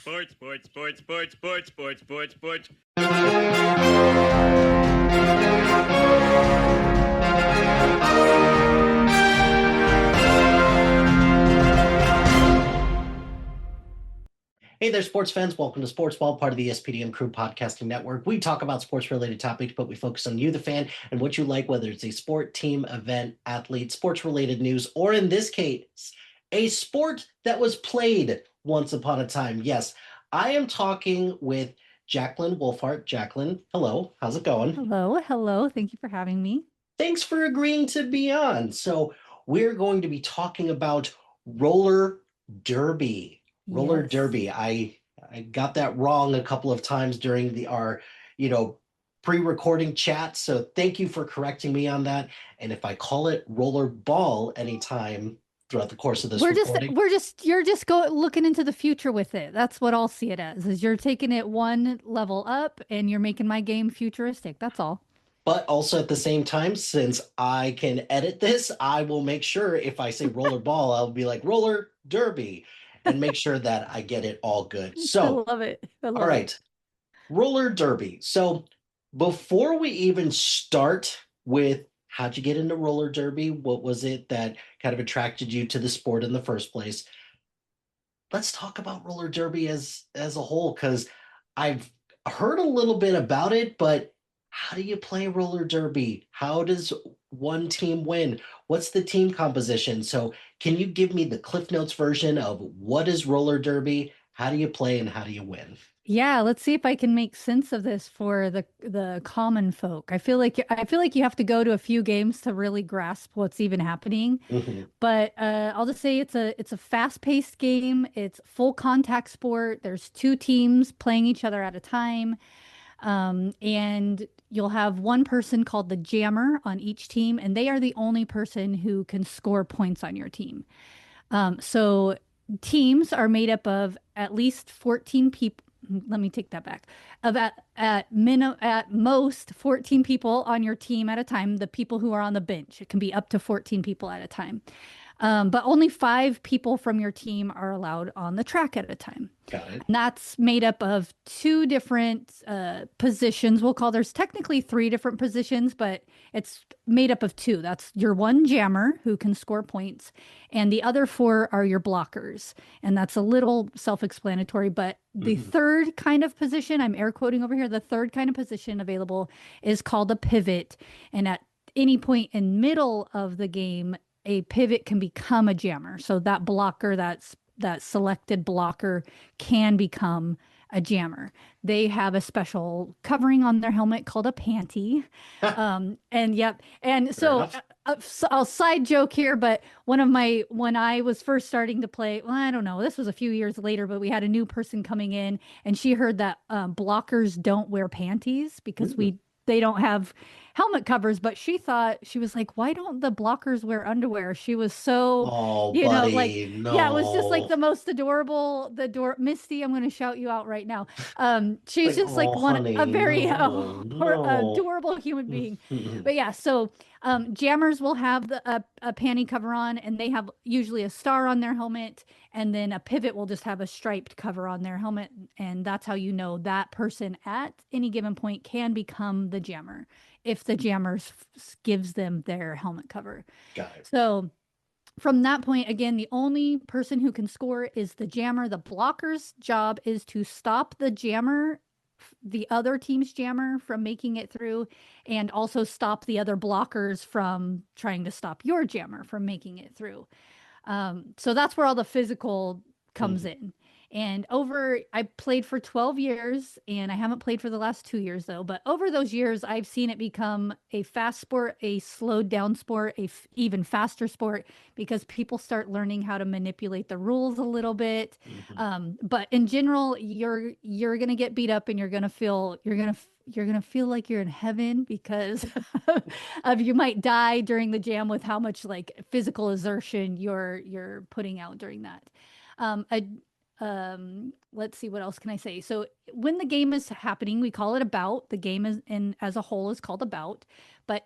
Sports, sports, sports, sports, sports, sports, sports, sports. Hey there, sports fans. Welcome to Sportsball, part of the SPDM Crew Podcasting Network. We talk about sports-related topics, but we focus on you, the fan, and what you like, whether it's a sport, team, event, athlete, sports-related news, or in this case, a sport that was played once upon a time. Yes, I am talking with Jacquelynn Wolfheart. Jacquelynn, hello. How's it going? Hello. Thank you for having me. Thanks for agreeing to be on. So we're going to be talking about roller derby. Roller Yes. derby. I got that wrong a couple of times during our pre-recording chat. So thank you for correcting me on that. And if I call it roller ball anytime throughout the course of this recording, You're just looking into the future with it. That's what I'll see it as, is you're taking it one level up and you're making my game futuristic. That's all. but also at the same time, since I can edit this, I will make sure if I say roller ball, I'll be like roller derby and make sure that I get it all good. I So, love it. I all love it. right, roller derby. So before we even start with how'd you get into roller derby, what was it that kind of attracted you to the sport in the first place? Let's talk about roller derby as a whole, because I've heard a little bit about it, but how do you play roller derby? How does one team win? What's the team composition? So can you give me the Cliff Notes version of what is roller derby? How do you play and how do you win? Yeah, let's see if I can make sense of this for the common folk. I feel like you have to go to a few games to really grasp what's even happening. Mhm. But I'll just say it's a fast-paced game. It's full contact sport. There's two teams playing each other at a time. And you'll have one person called the jammer on each team, and they are the only person who can score points on your team. So teams are made up of at least 14 people. Let me take that back. Of at most 14 people on your team at a time, the people who are on the bench. It can be up to 14 people at a time. But only 5 people from your team are allowed on the track at a time. Got it. And that's made up of two different positions. There's technically 3 different positions, but it's made up of two. That's your one jammer who can score points, and the other 4 are your blockers. And that's a little self-explanatory, but the third kind of position, I'm air quoting over here, the third kind of position available is called a pivot. And at any point in middle of the game, a pivot can become a jammer. So that blocker, that selected blocker can become a jammer. They have a special covering on their helmet called a panty. And yep. And so I'll side joke here, but when I was first starting to play, well, I don't know, this was a few years later, but we had a new person coming in and she heard that blockers don't wear panties because they don't have helmet covers, but she was like, why don't the blockers wear underwear? She was so, Oh, like, buddy, yeah, it was just like no. the most adorable, Misty, I'm going to shout you out right now. She's Like, just like oh, a honey, very no, no. adorable human being. But yeah, so jammers will have a panty cover on, and they have usually a star on their helmet, and then a pivot will just have a striped cover on their helmet, and that's how you know that person at any given point can become the jammer if the jammers gives them their helmet cover. Got it. So from that point, again, the only person who can score is the jammer. The blocker's job is to stop the jammer, the other team's jammer, from making it through, and also stop the other blockers from trying to stop your jammer from making it through. So that's where all the physical comes Mhm. in. And I played for 12 years, and I haven't played for the last 2 years though. But over those years, I've seen it become a fast sport, a slowed down sport, even faster sport, because people start learning how to manipulate the rules a little bit. Mhm. But in general, you're gonna get beat up, and you're gonna feel like you're in heaven because of you might die during the jam with how much like physical exertion you're putting out during that. A Let's see, what else can I say? So when the game is happening, we call it a bout. The game is in as a whole is called a bout, but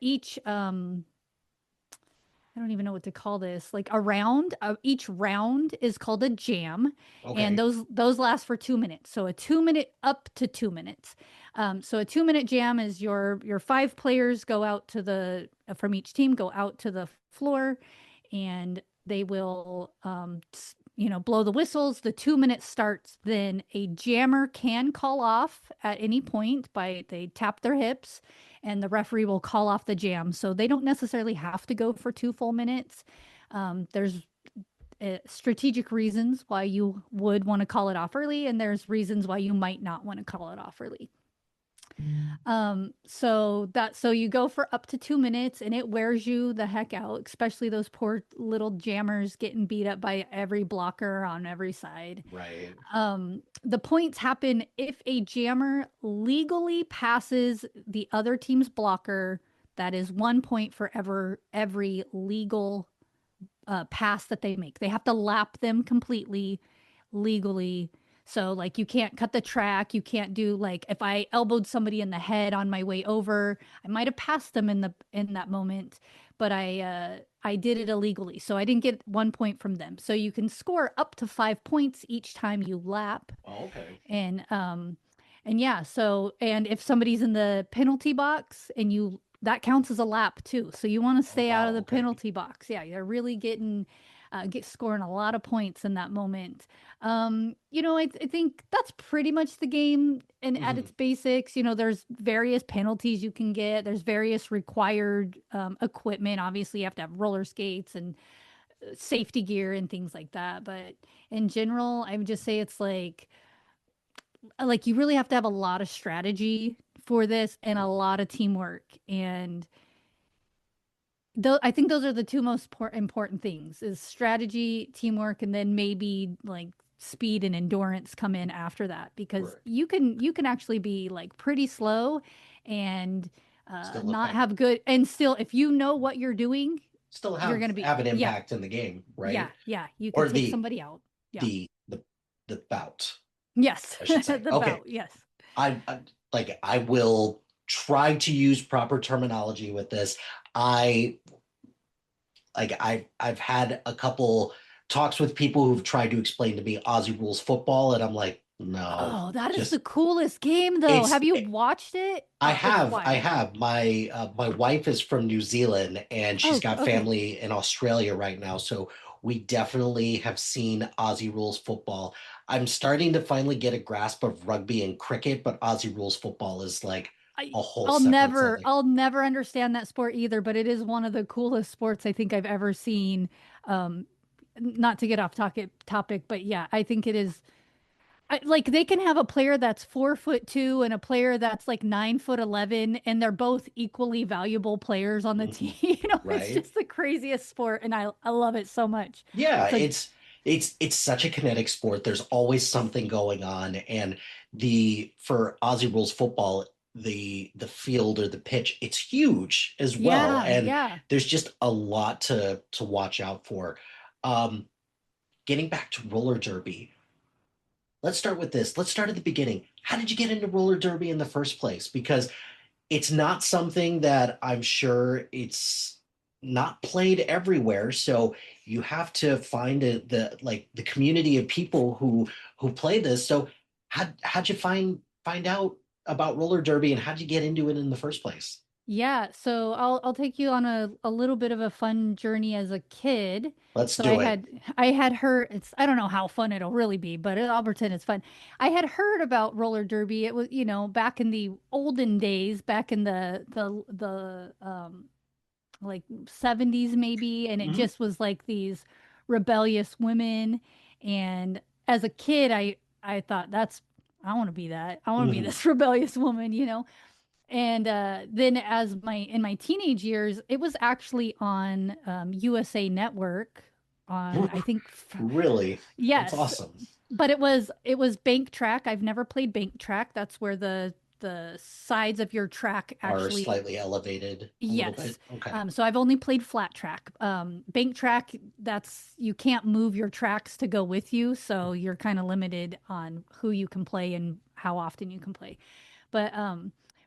I don't even know what to call this. Like a round, each round is called a jam, and Okay. those last for 2 minutes. So a 2 minute up to 2 minutes. So a 2 minute jam is your five players go out to the from each team go out to the floor, and they will blow the whistles. The 2 minutes starts. Then a jammer can call off at any point by they tap their hips, and the referee will call off the jam. So they don't necessarily have to go for 2 full minutes. There's strategic reasons why you would want to call it off early, and there's reasons why you might not want to call it off early. So you go for up to 2 minutes, and it wears you the heck out, especially those poor little jammers getting beat up by every blocker on every side. Right. The points happen if a jammer legally passes the other team's blocker. That is 1 point for every legal pass that they make. They have to lap them completely legally. So like you can't cut the track, you can't do like if I elbowed somebody in the head on my way over, I might have passed them in that moment, but I did it illegally. So I didn't get 1 point from them. So you can score up to 5 points each time you lap. Oh, okay. And yeah, so and if somebody's in the penalty box and you that counts as a lap too. So you want to Oh, stay out wow. of the Okay. penalty box. Yeah, you're really get scoring a lot of points in that moment. I think that's pretty much the game and at Mhm. its basics. There's various penalties you can get. There's various required equipment. Obviously, you have to have roller skates and safety gear and things like that. But in general, I would just say it's like you really have to have a lot of strategy for this and a lot of teamwork. And I think those are the two most important things is strategy, teamwork, and then maybe like speed and endurance come in after that because Right. you can actually be like pretty slow and Still not effect. have good and still if you know what you're doing, Still you're gonna be have an yeah, impact in the game, yeah, right? yeah. You could Or take somebody out. Yeah. the the the bout, Yes. I should say. The Okay. bout. Yes. I like I will try to use proper terminology with this. I I've had a couple talks with people who've tried to explain to me Aussie rules football, and I'm like, no, Oh, that is the just coolest game though. it's Have you watched it? I It's have wild. my wife is from New Zealand and she's Oh, got okay. family in Australia right now, so we definitely have seen Aussie rules football. I'm starting to finally get a grasp of rugby and cricket, but Aussie rules football is like I a whole I'll separate never thing. I'll never understand that sport either, but it is one of the coolest sports I think I've ever seen. Um, Not to get off topic, but yeah, I think it is. Like they can have a player that's 4'2" and a player that's like 9'11", and they're both equally valuable players on the team. Mhm. It's Right? just the craziest sport, and I love it so much. Yeah, So it's such a kinetic sport. There's always something going on, and the for Aussie rules football, the field or the pitch, it's huge as well, yeah, and yeah. there's just a lot to watch out for. Um, Getting back to roller derby, let's start with this. Let's start at the beginning. How did you get into roller derby in the first place? Because it's not something that I'm sure it's not played everywhere. So you have to find the community of people who play this. So how'd you find out about roller derby and how'd you get into it in the first place? Yeah, so I'll take you on a little bit of a fun journey as a kid. Let's So do it. I had heard I don't know how fun it'll really be, but I'll pretend it's fun. I had heard about roller derby. It was, back in the olden days, back in the like 70s maybe, and it Mhm. just was like these rebellious women. And as a kid, I thought I want to be that. I want to be Mhm. this rebellious woman. And then as in my teenage years, it was actually on USA Network on I think Really? That's yes, awesome. but it was bank track. I've never played bank track. That's where the sides of your track Are actually slightly elevated a little yes. bit. Okay. So I've only played flat track. Bank track, that's you can't move your tracks to go with you, so you're kind of limited on who you can play and how often you can play. But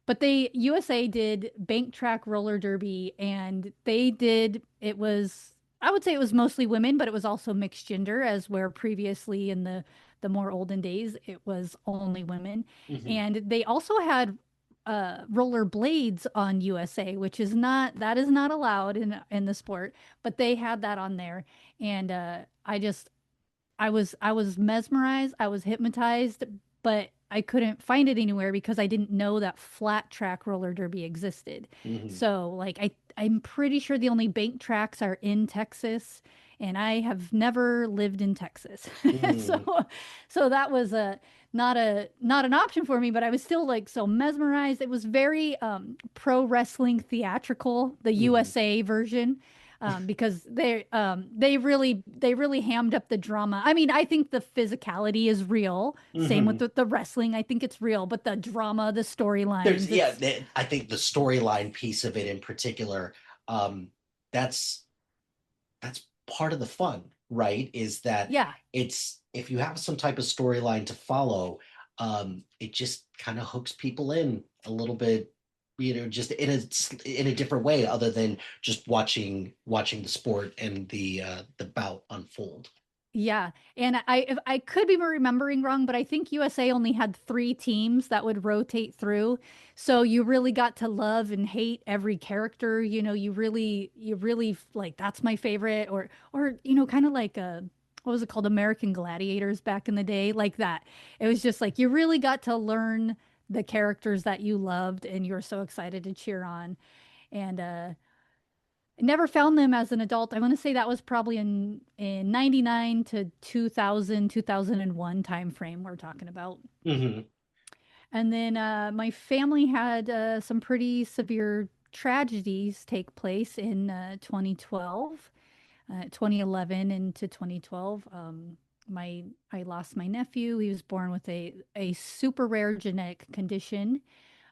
but they USA did bank track roller derby, and it was, I would say it was mostly women, but it was also mixed gender, as where previously in the more olden days it was only women. Hmm. And they also had roller blades on USA, which is not allowed in the sport, but they had that on there. And I was mesmerized, I was hypnotized, but I couldn't find it anywhere because I didn't know that flat track roller derby existed. Hmm. So like I'm pretty sure the only bank tracks are in Texas, and I have never lived in Texas. So Hmm. so that was not an option for me, but I was still like so mesmerized. It was very pro wrestling theatrical, the Hmm. USA version, because they really hammed up the drama. I mean, I think the physicality is real. Same with Hmm. the wrestling. I think it's real, but the drama, the There's storylines, yeah, it's I think the storyline piece of it in particular, um, that's that's part of the fun, right? Is that yeah. it's if you have some type of storyline to follow, it just kind of hooks people in a little bit, just in a different way other than just watching the sport and the bout unfold. Yeah, and I could be remembering wrong, but I think USA only had three teams that would rotate through, so you really got to love and hate every character. You really like that's my favorite, or kind of like what was it called, American Gladiators back in the day, like that. It was just like you really got to learn the characters that you loved, and you were so excited to cheer on, and I never found them as an adult. I want to say that was probably in 99 to 2000, 2001 time frame we're talking about. Hmm. And then my family had some pretty severe tragedies take place in 2012, 2011 into 2012. I lost my nephew. He was born with a super rare genetic condition.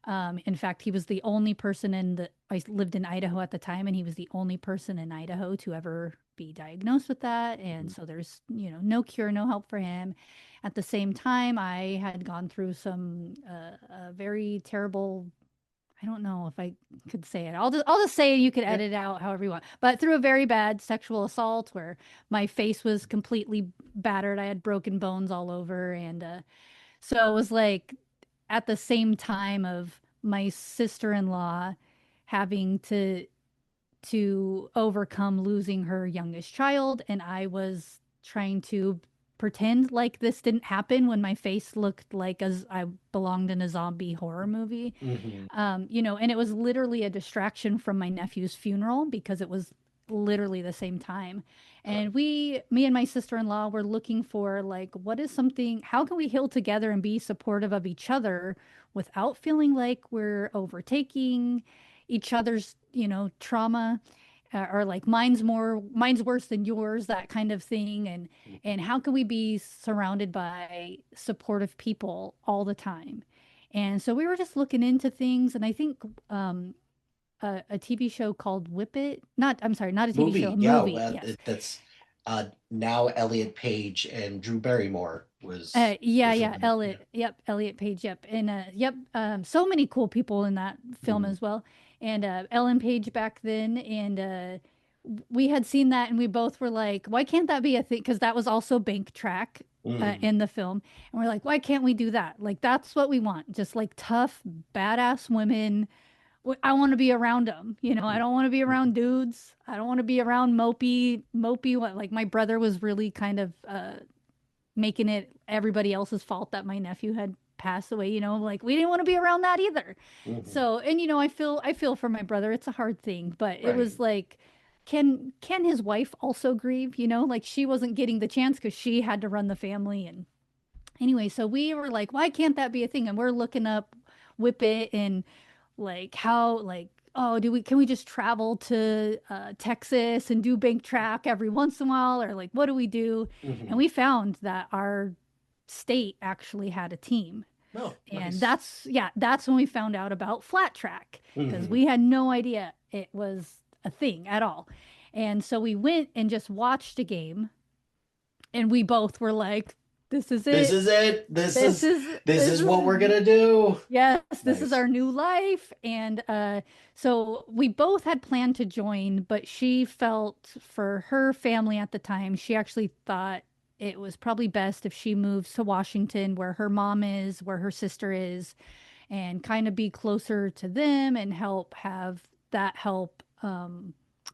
In fact, he was the only person I lived in Idaho at the time, and he was the only person in Idaho to ever be diagnosed with that. And so there's, no cure, no help for him. At the same time, I had gone through some very terrible, I don't know if I could say it. I'll just say it, you could Yeah. edit it out however you want. But through a very bad sexual assault where my face was completely battered. I had broken bones all over, and so it was like at the same time of my sister-in-law having to overcome losing her youngest child, and I was trying to pretend like this didn't happen when my face looked like as I belonged in a zombie horror movie. Hmm. And it was literally a distraction from my nephew's funeral because it was literally the same time. And me and my sister-in-law were looking for like, what is something, how can we heal together and be supportive of each other without feeling like we're overtaking each other's, trauma, or like mine's worse than yours, that kind of thing. And how can we be surrounded by supportive people all the time? And so we were just looking into things, and I think a TV show called Whip It. Not, I'm sorry, not a TV show, Movie, a yeah, movie. well, Yes. that's now Elliot Page and Drew Barrymore Yeah, was yeah, in it. Yeah. Elliot. Yep, Elliot Page. Yep, and yep. So many cool people in that film Hmm. as well. And Ellen Page back then, and we had seen that, and we both were like, "Why can't that be a thing?" Because that was also bank track Hmm. in the film, and we're like, "Why can't we do that? Like that's what we want, just like tough, badass women. I want to be around them. I don't want to be around dudes. I don't want to be around mopey. What like my brother was really kind of making it everybody else's fault that my nephew had passed away. Like we didn't want to be around that either. Hmm. So, and I feel for my brother. It's a hard thing, but it Right. was like, can his wife also grieve? Like she wasn't getting the chance because she had to run the family. And anyway, so we were like, why can't that be a thing? And we're looking up Whip It, and like how like, oh, can we just travel to Texas and do bank track every once in a while, or like what do we do? And Hmm. we found that our state actually had a team, Oh, and nice. that's when we found out about flat track, because Hmm. we had no idea it was a thing at all. And so we went and just watched a game, and we both were like, This is This it. is it. This This is is this this is what we're is gonna do. Yes, this is Nice. our new life. And so we both had planned to join, but she felt for her family at the time, she actually thought it was probably best if she moves to Washington, where her mom is, where her sister is, and kind of be closer to them and help have that help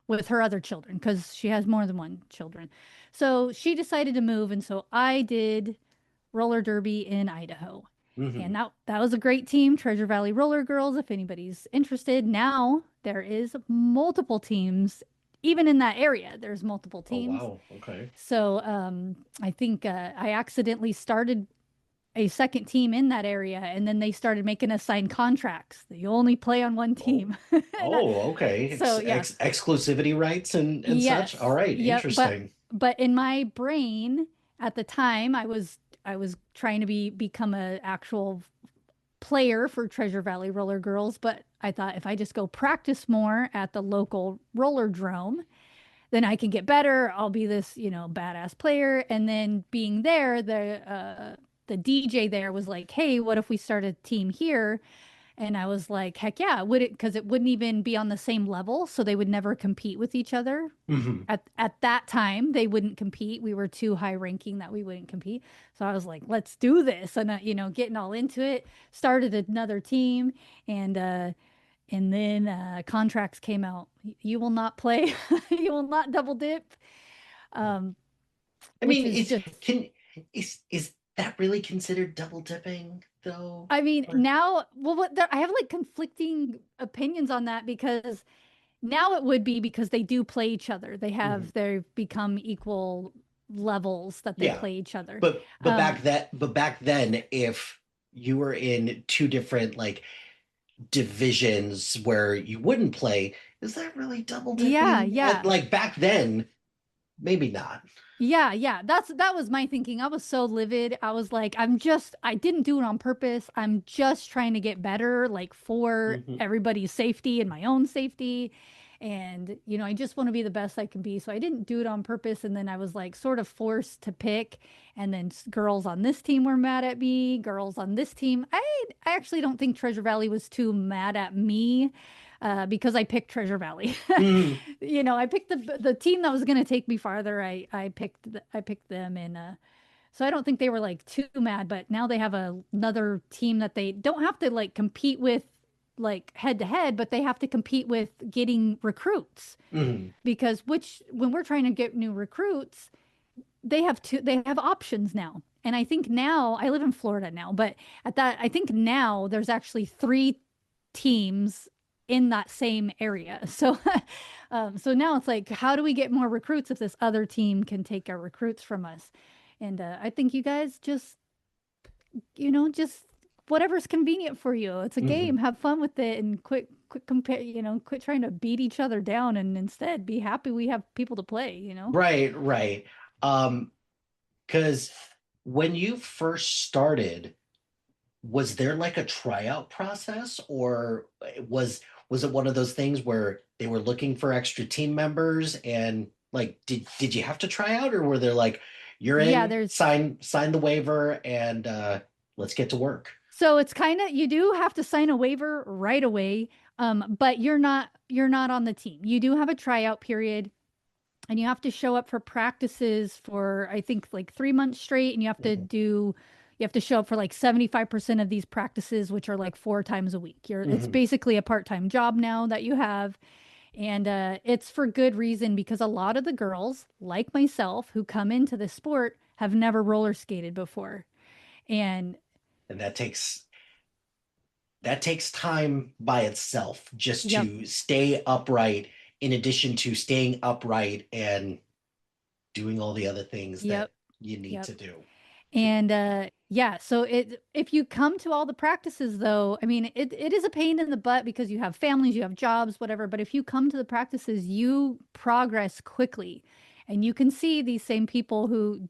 with her other children because she has more than one children. So she decided to move, and so I did roller derby in Idaho. Hmm. And that was a great team, Treasure Valley Roller Girls, if anybody's interested. Now there is multiple teams, even in that area, there's multiple Oh teams. wow. Okay. So I think I accidentally started a second team in that area, and then they started making us sign contracts that you only play on one Oh. team. Oh, okay. So yeah, Exclusivity rights and such. All yes, right. yep. Interesting. But in my brain at the time, I was trying to become a actual player for Treasure Valley Roller Girls, but I thought if I just go practice more at the local roller drome, then I can get better. I'll be this, badass player. And then being there, the DJ there was like, "Hey, what if we start a team here?" And I was like, "Heck yeah!" Would it? Because it wouldn't even be on the same level, so they would never compete with each other. Hmm. At that time, they wouldn't compete. We were too high ranking that we wouldn't compete. So I was like, "Let's do this!" And getting all into it. Started another team, and then contracts came out. You will not play. You will not double dip. Um, I which mean, is is just can is that really considered double dipping though? I mean, Or now, well, I have like conflicting opinions on that because now it would be because they do play each other. Mhm. They've become equal levels that they Yeah, play each other. but Um, back then, if you were in two different like divisions where you wouldn't play, is that really double yeah, dipping? yeah. Like back then, maybe not. Yeah, yeah. That was my thinking. I was so livid. I was like, I didn't do it on purpose. I'm just trying to get better, like for Hmm. everybody's safety and my own safety. And, I just want to be the best I can be. So I didn't do it on purpose. And then I was like sort of forced to pick. And then girls on this team were mad at me, girls on this team. I actually don't think Treasure Valley was too mad at me because I picked Treasure Valley. Hmm. I picked the team that was going to take me farther. I picked them, and so I don't think they were like too mad. But now they have another team that they don't have to like compete with like head to head, but they have to compete with getting recruits Hmm. because which when we're trying to get new recruits, they have options now. And I think now I live in Florida now, but at that I think now there's actually three teams in that same area. So so now it's like how do we get more recruits if this other team can take our recruits from us? And I think you guys just whatever's convenient for you. It's a Hmm. game. Have fun with it and quit compare, quit trying to beat each other down and instead be happy we have people to play. Right, right. Because when you first started, was there like a tryout process, or was it one of those things where they were looking for extra team members and like did you have to try out, or were they like, you're Yeah, in, there's sign the waiver and let's get to work? so it's kind of you do have to sign a waiver right away. But you're not on the team. You do have a tryout period and you have to show up for practices for I think like 3 months straight, and Mhm. you have to show up for like 75% of these practices, which are like 4 times a week. It's Mhm. basically a part-time job now that you have. And it's for good reason because a lot of the girls, like myself, who come into this sport have never roller skated before. And And that takes time by itself just yep, to stay upright, in addition to staying upright and doing all the other things yep, that you need yep. to do. And yeah, so if you come to all the practices though, I mean it is a pain in the butt because you have families, you have jobs, whatever, but if you come to the practices, you progress quickly. And you can see these same people who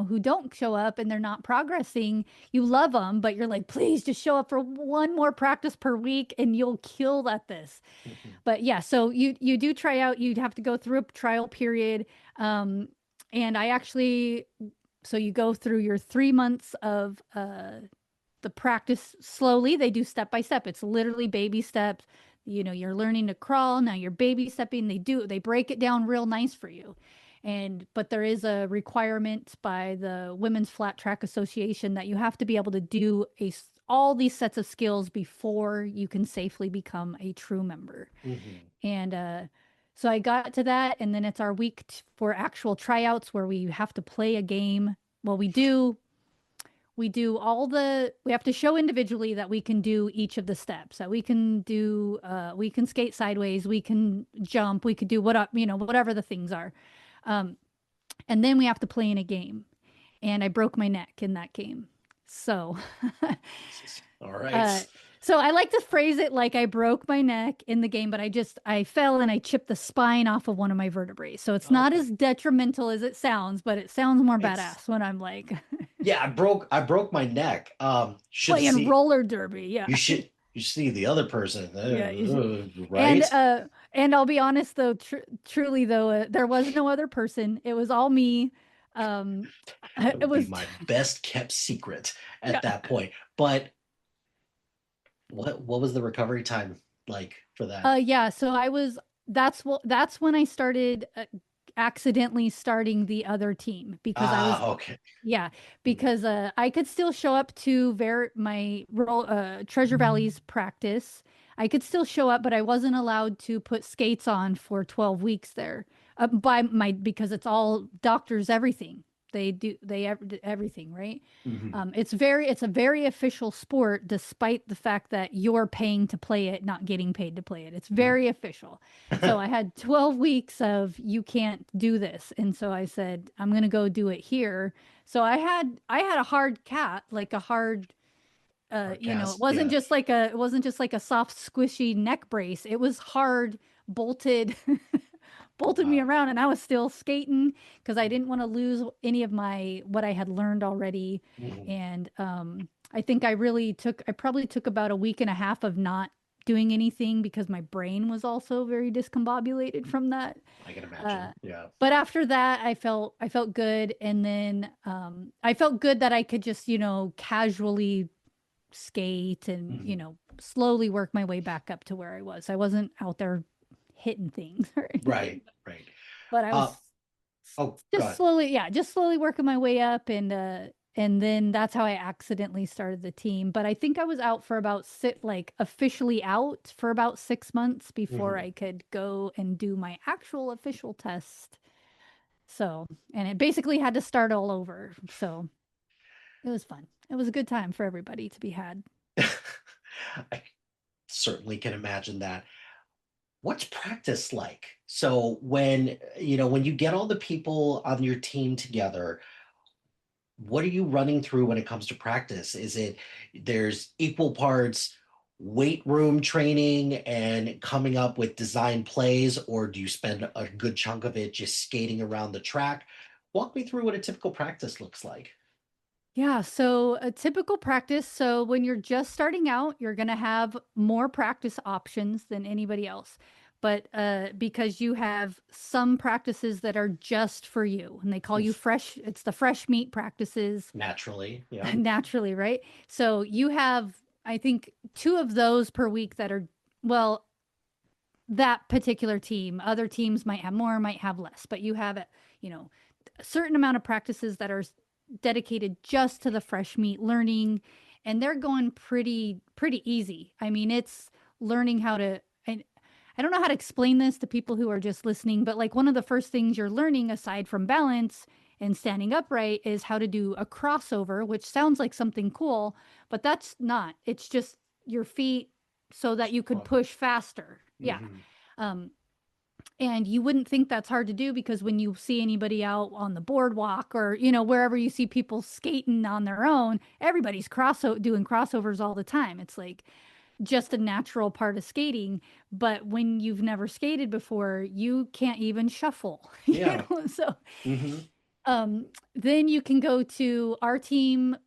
who don't show up and they're not progressing. You love them, but you're like, please just show up for one more practice per week and you'll kill at this. Mhm. But yeah, so you do try out, you'd have to go through a trial period. Um, and I actually so you go through your 3 months of the practice slowly. They do step by step. It's literally baby steps. You know, you're learning to crawl. Now you're baby stepping. They break it down real nice for you. But there is a requirement by the Women's Flat Track Association that you have to be able to do all these sets of skills before you can safely become a true member. And so I got to that, and then it's our week for actual tryouts where we have to play a game. Well, we have to show individually that we can do each of the steps, that we can do, we can skate sideways, we can jump, we could do whatever the things are. And then we have to play in a game. And I broke my neck in that game. So, all right. So I like to phrase it like I broke my neck in the game, but I fell and I chipped the spine off of one of my vertebrae. So it's not as detrimental as it sounds, but it sounds more badass when I'm like, yeah, I broke my neck. Playing roller derby. Yeah. You see the other person. Yeah, right. And I'll be honest though, truly though, there was no other person. It was all me. It was my best kept secret at that point. But what was the recovery time like for that? Yeah, so that's when I started accidentally starting the other team because I was okay. Yeah, because I could still show up to my Treasure Valley's practice. I could still show up, but I wasn't allowed to put skates on for 12 weeks there. Because it's all doctors, everything. Everything, right? It's a very official sport, despite the fact that you're paying to play it, not getting paid to play it. It's very official. So I had 12 weeks of you can't do this, and so I said I'm gonna go do it here. So I had a hard cat, like a hard. It wasn't just like a soft, squishy neck brace. It was hard, bolted, me around, and I was still skating because I didn't want to lose any of what I had learned already. And I think I probably took about a week and a half of not doing anything because my brain was also very discombobulated from that. I can imagine. Yeah. But after that, I felt good, and then I felt good that I could just casually skate and slowly work my way back up to where I was. I wasn't out there hitting things or anything. Right. But I was just slowly working my way up, and then that's how I accidentally started the team. But I think I was out for officially out for about 6 months before I could go and do my actual official test. So, and it basically had to start all over. So it was fun. It was a good time for everybody to be had. I certainly can imagine that. What's practice like? So when you get all the people on your team together, what are you running through when it comes to practice? Is it there's equal parts weight room training and coming up with design plays, or do you spend a good chunk of it just skating around the track? Walk me through what a typical practice looks like. Yeah, so a typical practice. So when you're just starting out, you're going to have more practice options than anybody else. But because you have some practices that are just for you, and they call you fresh, it's the fresh meat practices. Naturally, yeah. Naturally, right? So you have, I think, 2 of those per week that are, well, that particular team. Other teams might have more, might have less, but you have a certain amount of practices that are dedicated just to the fresh meat learning, and they're going pretty easy. I mean, it's learning how to, I don't know how to explain this to people who are just listening, but like one of the first things you're learning aside from balance and standing upright is how to do a crossover, which sounds like something cool, but that's not. It's just your feet so that you could push faster. Yeah. And you wouldn't think that's hard to do because when you see anybody out on the boardwalk or, wherever you see people skating on their own, everybody's doing crossovers all the time. It's like just a natural part of skating. But when you've never skated before, you can't even shuffle. Yeah. So then you can go to our team.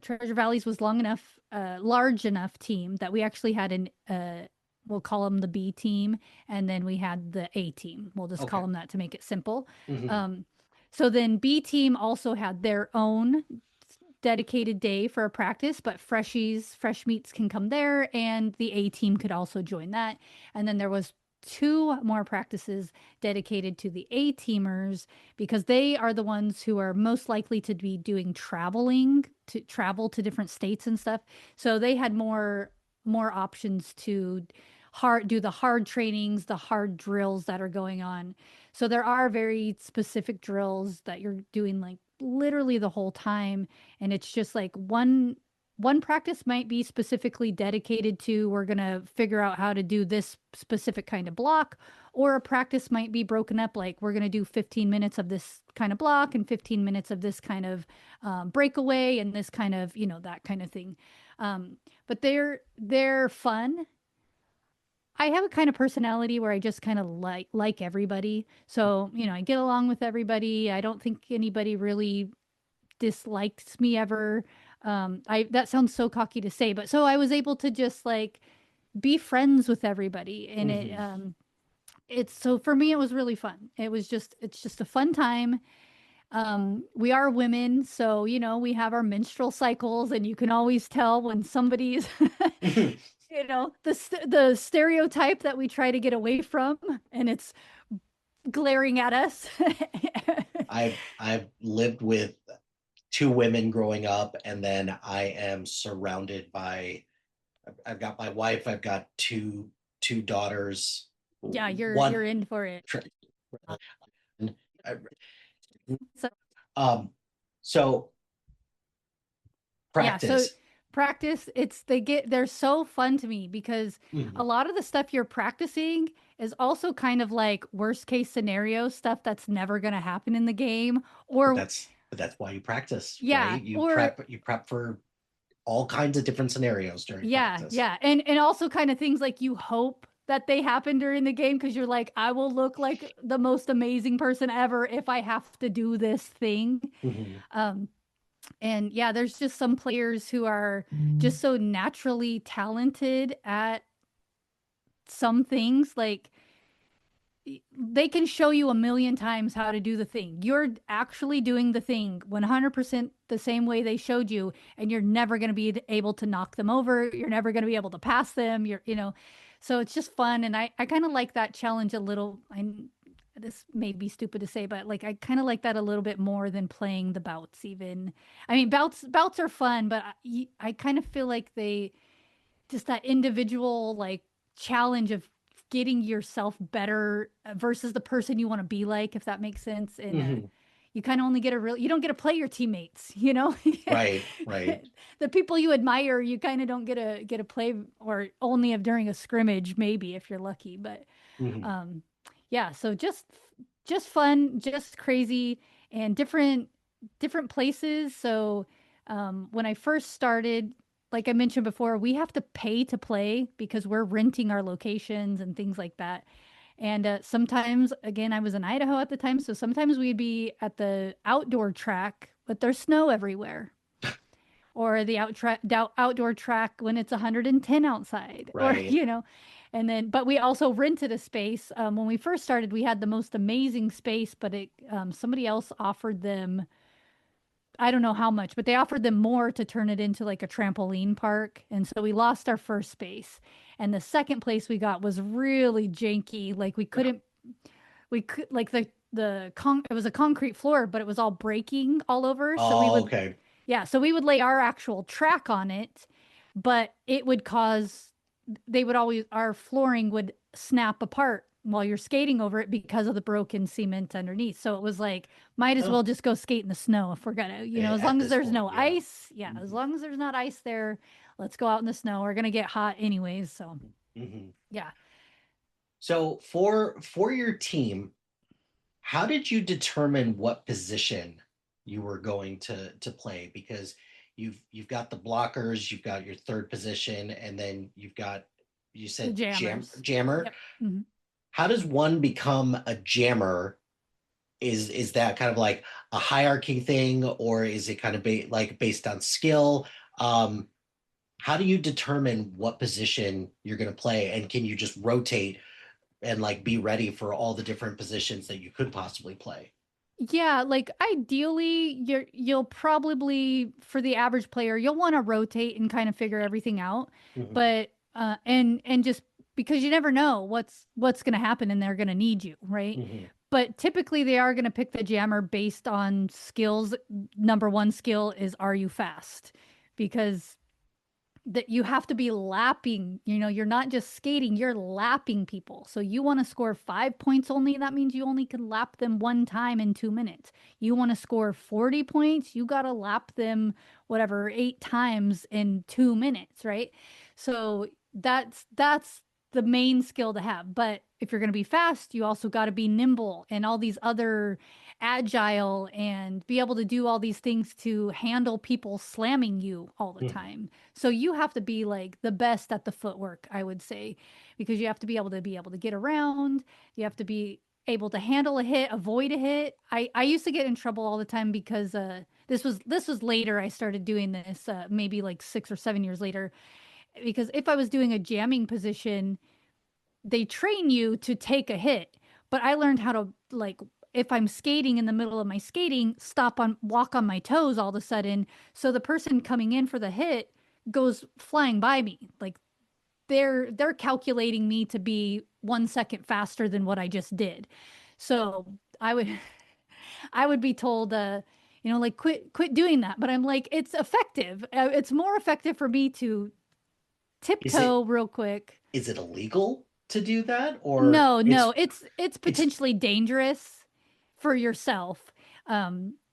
Treasure Valleys was large enough team that we actually had we'll call them the B team, and then we had the A team. We'll just call them that to make it simple. So then B team also had their own dedicated day for a practice, but fresh meats can come there, and the A team could also join that. And then there was two more practices dedicated to the A teamers because they are the ones who are most likely to be doing travel to different states and stuff. So they had more options to do the hard trainings, the hard drills that are going on. So there are very specific drills that you're doing like literally the whole time, and it's just like one practice might be specifically dedicated to we're going to figure out how to do this specific kind of block, or a practice might be broken up like we're going to do 15 minutes of this kind of block and 15 minutes of this kind of breakaway and this kind of that kind of thing. But they're fun. I have a kind of personality where I just kind of like everybody. So, I get along with everybody. I don't think anybody really dislikes me ever. I that sounds so cocky to say, but so I was able to just like be friends with everybody, and it's so for me it was really fun. It's just a fun time. We are women, so we have our menstrual cycles, and you can always tell when somebody's the stereotype that we try to get away from, and it's glaring at us. I've lived with two women growing up, and then I am surrounded by. I've got my wife. I've got two daughters. Yeah, you're in for it. So, So practice. Yeah, so practice, they're so fun to me because a lot of the stuff you're practicing is also kind of like worst case scenario stuff that's never going to happen in the game, or but that's why you practice, yeah, right? or You prep for all kinds of different scenarios during practice. Yeah, and also kind of things like you hope that they happen during the game because you're like, I will look like the most amazing person ever if I have to do this thing. And yeah, there's just some players who are just so naturally talented at some things. Like they can show you a million times how to do the thing. You're actually doing the thing 100% the same way they showed you, and you're never going to be able to knock them over. You're never going to be able to pass them. So it's just fun. And I kind of like that challenge a little. This may be stupid to say, but like I kind of like that a little bit more than playing the bouts even. I mean, bouts are fun, but I kind of feel like they just that individual like challenge of getting yourself better versus the person you want to be like, if that makes sense. And you kind of only get you don't get to play your teammates, Right. The people you admire, you kind of don't get to play, or only if during a scrimmage, maybe if you're lucky. But yeah, so just fun, just crazy, and different places. So when I first started, like I mentioned before, we have to pay to play because we're renting our locations and things like that. And sometimes, again, I was in Idaho at the time, so sometimes we'd be at the outdoor track, but there's snow everywhere. Or the outdoor track when it's 110 outside, Right. or and then, but we also rented a space. When we first started, we had the most amazing space, but somebody else offered them, I don't know how much, but they offered them more to turn it into like a trampoline park. And so we lost our first space. And the second place we got was really janky. Like we could like it was a concrete floor, but it was all breaking all over. Okay. Yeah, so we would lay our actual track on it, but it would our flooring would snap apart while you're skating over it because of the broken cement underneath. So it was like, might as well just go skate in the snow if we're gonna, as long as there's no ice. Yeah, as long as there's not ice there, let's go out in the snow. We're gonna get hot anyways. So yeah. So for your team, how did you determine what position you were going to play? Because you've got the blockers, you've got your third position, and then you said jammer. Yep. How does one become a jammer? Is that kind of like a hierarchy thing, or is it kind of based on skill? How do you determine what position you're going to play, and can you just rotate and like be ready for all the different positions that you could possibly play? Yeah, like ideally you'll probably for the average player, you'll want to rotate and kind of figure everything out. Mhm, But and just because you never know what's going to happen and they're going to need you, right? mhm, But typically they are going to pick the jammer based on skills. Number one skill is are you fast? Because that you have to be lapping, you're not just skating, you're lapping people. So you want to score 5 points only, that means you only can lap them one time in 2 minutes. You want to score 40 points, you got to lap them whatever 8 times in 2 minutes, right? So that's the main skill to have. But if you're going to be fast, you also got to be nimble and all these other agile and be able to do all these things to handle people slamming you all the mhm, time. So you have to be like the best at the footwork, I would say, because you have to be able to get around. You have to be able to handle a hit, avoid a hit. I used to get in trouble all the time because this was later. I started doing this maybe like 6 or 7 years later, because if I was doing a jamming position, they train you to take a hit, but I learned how to like if I'm skating in the middle of my skating, walk on my toes all of a sudden. So the person coming in for the hit goes flying by me. Like they're calculating me to be 1 second faster than what I just did. So I would I would be told like quit doing that. But I'm like, it's effective. It's more effective for me to is it tiptoe real quick. is it illegal to do that, or No, no, it's it's potentially dangerous for yourself.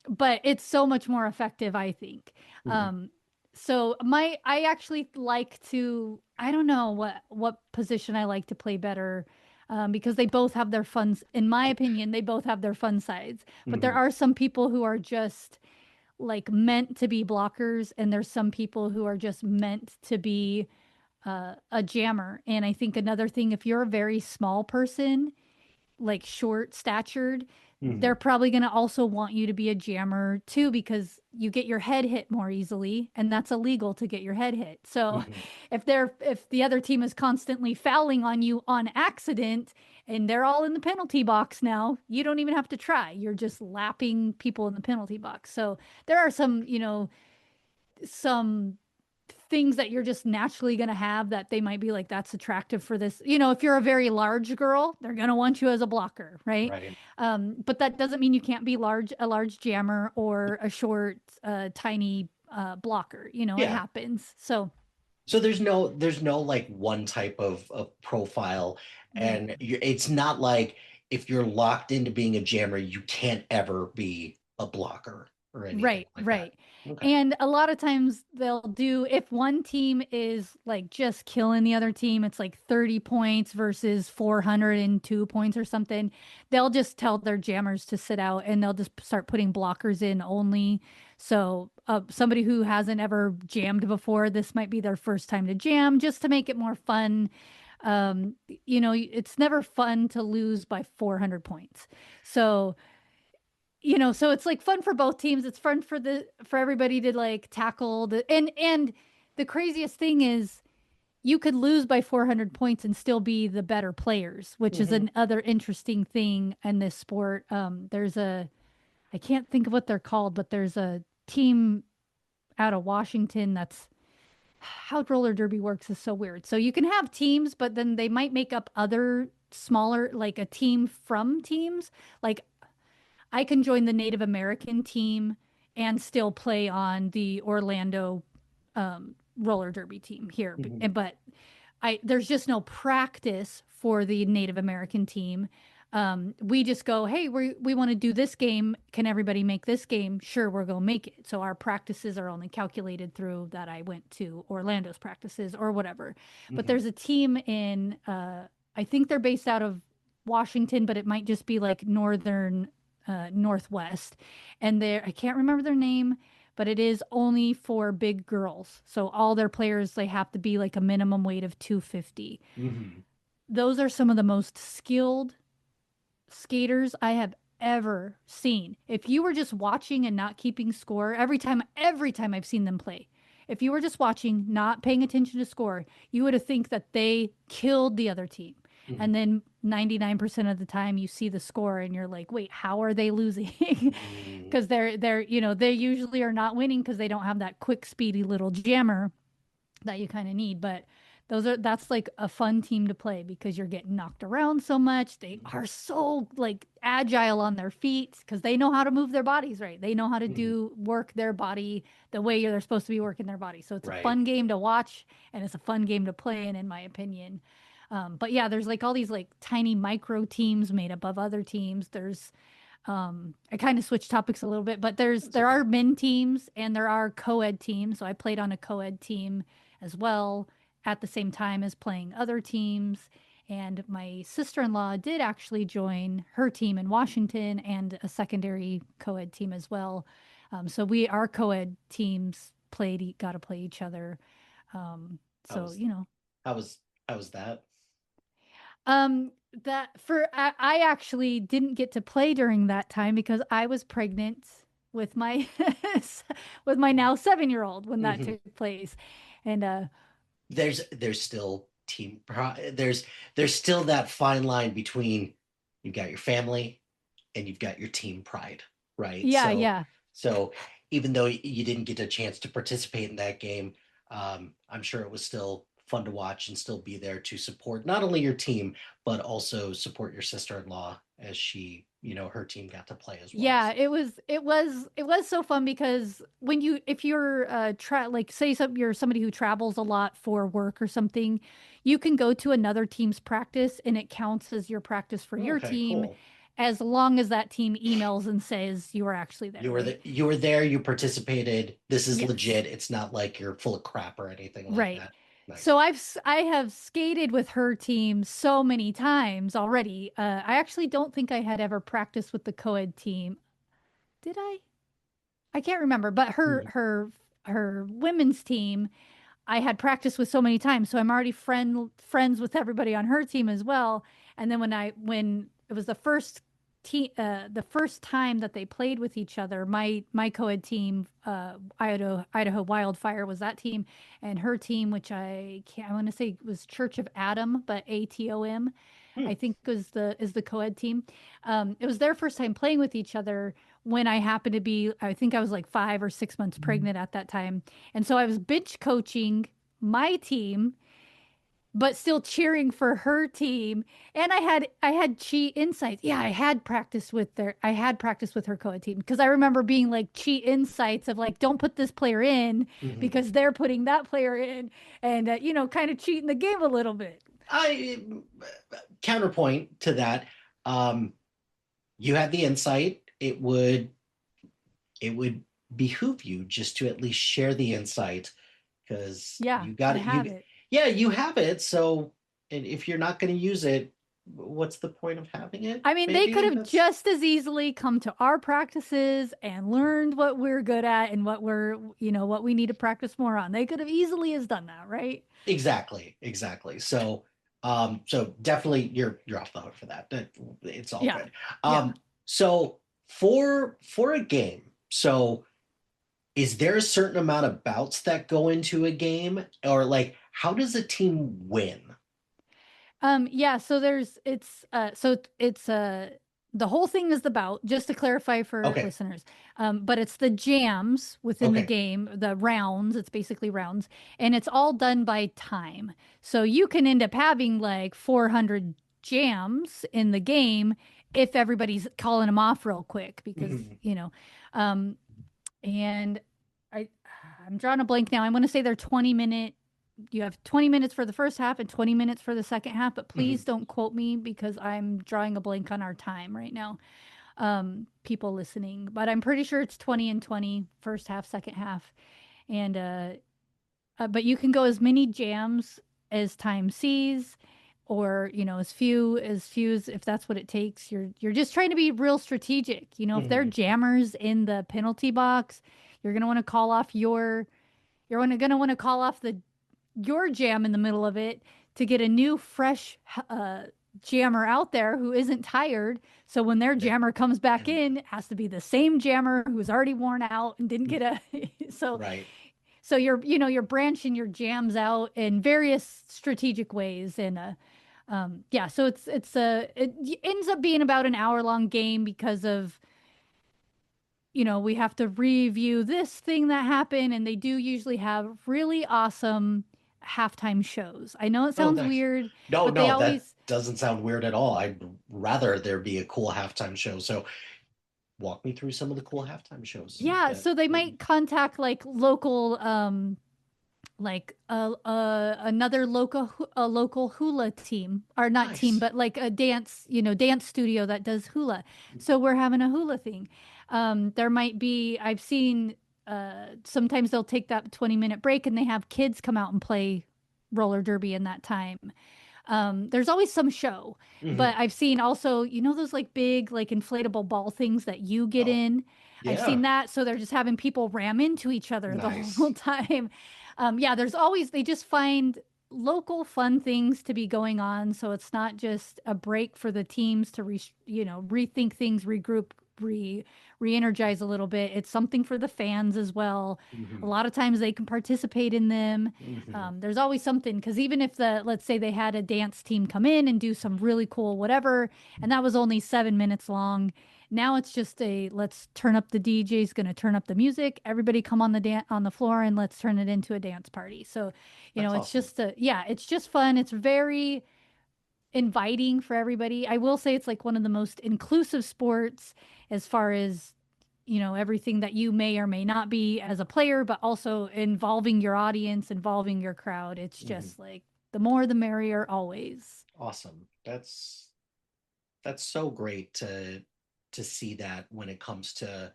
But it's so much more effective, I think. mhm, Um, so I actually like to, I don't know what position I like to play better. Because they both have their fun, in my opinion, they both have their fun sides. But there mhm, are some people who are just like meant to be blockers, and there's some people who are just meant to be a jammer. And I think another thing, if you're a very small person, like short statured, they're mhm, probably going to also want you to be a jammer too, because you get your head hit more easily, and that's illegal to get your head hit. So mhm. if the other team is constantly fouling on you on accident and they're all in the penalty box now, you don't even have to try. You're just lapping people in the penalty box. So there are some things that you're just naturally going to have that they might be like, that's attractive for this. If you're a very large girl, they're going to want you as a blocker, right? Right. But that doesn't mean you can't be a large jammer or a short, tiny blocker. It Yeah. happens. So, So there's no like one type of profile, mm, and it's not like if you're locked into being a jammer, you can't ever be a blocker or anything right, like that. right. Okay. And a lot of times they'll do, if one team is like just killing the other team, it's like 30 points versus 402 points or something. They'll just tell their jammers to sit out and they'll just start putting blockers in only. So, somebody who hasn't ever jammed before, this might be their first time to jam just to make it more fun. It's never fun to lose by 400 points. So, so it's like fun for both teams. It's fun for everybody to like tackle and the craziest thing is you could lose by 400 points and still be the better players, which is Mhm. another interesting thing in this sport. I can't think of what they're called, but there's a team out of Washington that's how roller derby works is so weird. So you can have teams, but then they might make up other smaller, like a team from teams. Like I can join the Native American team and still play on the Orlando roller derby team here. Mhm. But there's just no practice for the Native American team. We just go, hey, we want to do this game. Can everybody make this game? Sure, we're going to make it. So our practices are only calculated through that I went to Orlando's practices or whatever. But Mhm. there's a team in, I think they're based out of Washington, but it might just be like northern, northwest. And I can't remember their name, but it is only for big girls. So all their players, they have to be like a minimum weight of 250. Mhm. Those are some of the most skilled skaters I have ever seen. If you were just watching and not keeping score, every time I've seen them play, if you were just watching, not paying attention to score, you would have think that they killed the other team. And then 99% of the time you see the score and you're like, wait, how are they losing? Mm. Because they usually are not winning because they don't have that quick, speedy little jammer that you kind of need. But that's like a fun team to play because you're getting knocked around so much. They are so like agile on their feet because they know how to move their bodies right. They know how to Mhm. work their body the way they're supposed to be working their body. So it's a Right. fun game to watch and it's a fun game to play in my opinion. But yeah, there's like all these like tiny micro teams made up of other teams. There's I kind of switched topics a little bit, but That's there okay. are men teams and there are co-ed teams. So I played on a co-ed team as well at the same time as playing other teams. And my sister-in-law did actually join her team in Washington and a secondary co-ed team as well. So our co-ed teams got to play each other. Um, How so was you know, how was how was that? Um, I actually didn't get to play during that time because I was pregnant with my with my now 7-year-old when that Mhm. took place, and There's still there's still that fine line between you've got your family and you've got your team pride, right? yeah, So yeah, so even though you didn't get a chance to participate in that game, I'm sure it was still fun to watch and still be there to support not only your team but also support your sister-in-law as she, her team got to play as well. yeah. It was so fun because if you're like say you're somebody who travels a lot for work or something, you can go to another team's practice and it counts as your practice for your Okay, team, cool. as long as that team emails and says you were actually there, right? You were there, you participated. This is Yes. legit. It's not like you're full of crap or anything like Right. that. So Nice. I have skated with her team so many times already. I actually don't think I had ever practiced with the co-ed team. Did I? I can't remember, but Mhm. her women's team I had practiced with so many times, so I'm already friends with everybody on her team as well. And then when it was the first time that they played with each other, my co-ed team, Idaho Wildfire was that team, and her team, which I want to say was Church of Adam, but ATOM. Hmm. I think is the co-ed team. It was their first time playing with each other when I happened to be, I think I was like 5 or 6 months pregnant at that time. And so I was bench coaching my team, but still cheering for her team. And I had cheat insights. Yeah, I had practiced with her co-ed team because I remember being like cheat insights of like, don't put this player in Mhm. because they're putting that player in, and kind of cheating the game a little bit. I counterpoint to that. Um, you had the insight. It would behoove you just to at least share the insight because Yeah, you got I it. have it. Yeah, you have it. So, and if you're not going to use it, what's the point of having it? I mean, they could Maybe have that's just as easily come to our practices and learned what we're good at and what we need to practice more on. They could have easily has done that, right? exactly. So definitely you're off the hook for that. It's all Yeah. good. Yeah. So for a game, so is there a certain amount of bouts that go into a game, or like how does a team win? Yeah, so it's the whole thing is the bout, just to clarify for Okay, listeners. But it's the jams within the okay. game, the rounds, it's basically rounds, and it's all done by time. So you can end up having like 400 jams in the game if everybody's calling them off real quick because, Mhm. um and I I'm drawing a blank now. I'm going to say they're 20-minute. You have 20 minutes for the first half and 20 minutes for the second half, but please Mhm. don't quote me because I'm drawing a blank on our time right now. People listening, but I'm pretty sure it's 20 and 20, first half, second half. And but you can go as many jams as time sees, or as few as if that's what it takes. You're just trying to be real strategic. If they're Mhm. jammers in the penalty box, you're gonna want to call off gonna want to call off your jam in the middle of it to get a new fresh jammer out there who isn't tired. So when their Right. jammer comes back And in, it has to be the same jammer who's already worn out and didn't get a so right. so you're branching your jams out in various strategic ways, and Yeah, so it ends up being about an hour long game because of, we have to review this thing that happened, and they do usually have really awesome halftime shows. I know it Oh, sounds nice. weird, No, but they no, that always, doesn't sound weird at all. I'd rather there be a cool halftime show. So walk me through some of the cool halftime shows yeah, that so they maybe. might contact like local, like another local hula team, or not team, Nice. but like a dance, dance studio that does hula. So we're having a hula thing. There might be, I've seen, sometimes they'll take that 20-minute break and they have kids come out and play roller derby in that time. There's always some show, but Hmm. I've seen also, those like big, like inflatable ball things that you get Oh, in. I've yeah. seen that. So they're just having people ram into each other the whole Nice. time. Yeah, there's always, they just find local fun things to be going on. So it's not just a break for the teams to, rethink things, regroup, re-energize a little bit. It's something for the fans as well. A Hmm. lot of times they can participate in them. Hmm. There's always something, because even if let's say they had a dance team come in and do some really cool whatever, and that was only 7 minutes long, now it's just let's turn up, the DJ's going to turn up the music. Everybody come on on the floor and let's turn it into a dance party. So, That's it's awesome. just yeah, it's just fun. It's very inviting for everybody. I will say it's like one of the most inclusive sports as far as, everything that you may or may not be as a player, but also involving your audience, involving your crowd. It's Hmm. just like the more the merrier always. Awesome. That's so great to see that when it comes to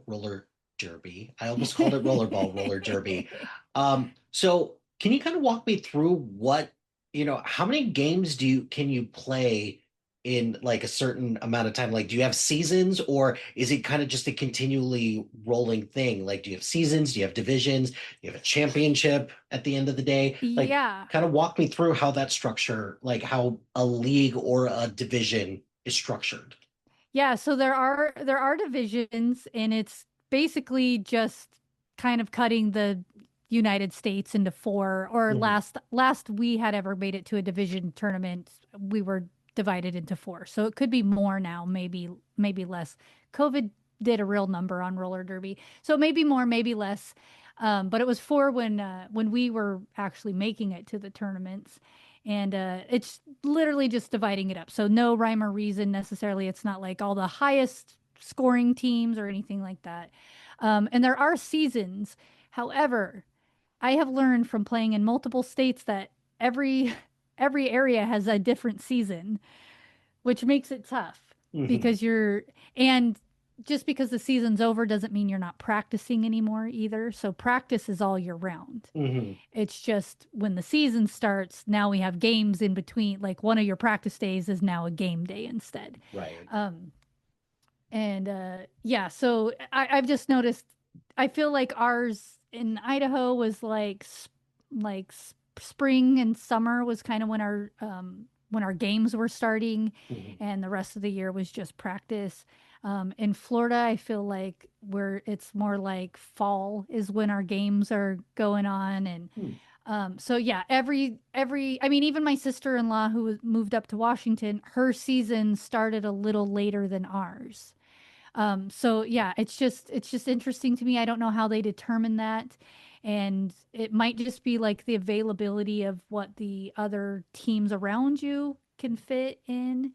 roller derby. I almost called it rollerball, roller derby. So can you kind of walk me through how many games can you play in like a certain amount of time? Like, do you have seasons, or is it kind of just a continually rolling thing? Like, do you have seasons? Do you have divisions? Do you have a championship at the end of the day? Like, Yeah. kind of walk me through how that structure, like how a league or a division is structured. Yeah, so there are divisions, and it's basically just kind of cutting the United States into four. Or Mhm. last we had ever made it to a division tournament, we were divided into four. So it could be more now, maybe less. COVID did a real number on roller derby, so maybe more, maybe less. But it was four when we were actually making it to the tournaments. And it's literally just dividing it up. So no rhyme or reason necessarily. It's not like all the highest scoring teams or anything like that. And there are seasons. However, I have learned from playing in multiple states that every every area has a different season, which makes it tough Mhm. because and just because the season's over doesn't mean you're not practicing anymore either. So practice is all year round. Mhm. It's just when the season starts, now we have games in between. Like one of your practice days is now a game day instead. Right. Um, and yeah, so I've just noticed, I feel like ours in Idaho was spring and summer was kind of when our games were starting, Mhm. and the rest of the year was just practice. In Florida, I feel like where it's more like fall is when our games are going on. And Hmm. so yeah, I mean, even my sister-in-law who moved up to Washington, her season started a little later than ours. So yeah, it's just interesting to me. I don't know how they determine that. And it might just be like the availability of what the other teams around you can fit in.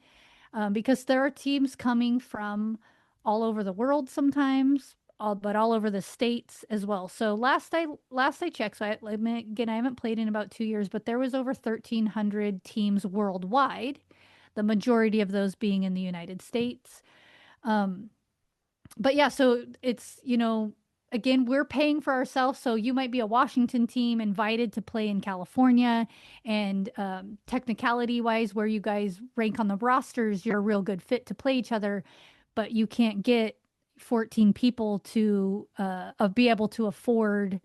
Because there are teams coming from all over the world sometimes, but all over the states as well. So last I checked, so again, I haven't played in about 2 years, but there was over 1,300 teams worldwide. The majority of those being in the United States. Um, but yeah, so it's, again, we're paying for ourselves. So you might be a Washington team invited to play in California. And technicality wise, where you guys rank on the rosters, you're a real good fit to play each other. But you can't get 14 people to be able to afford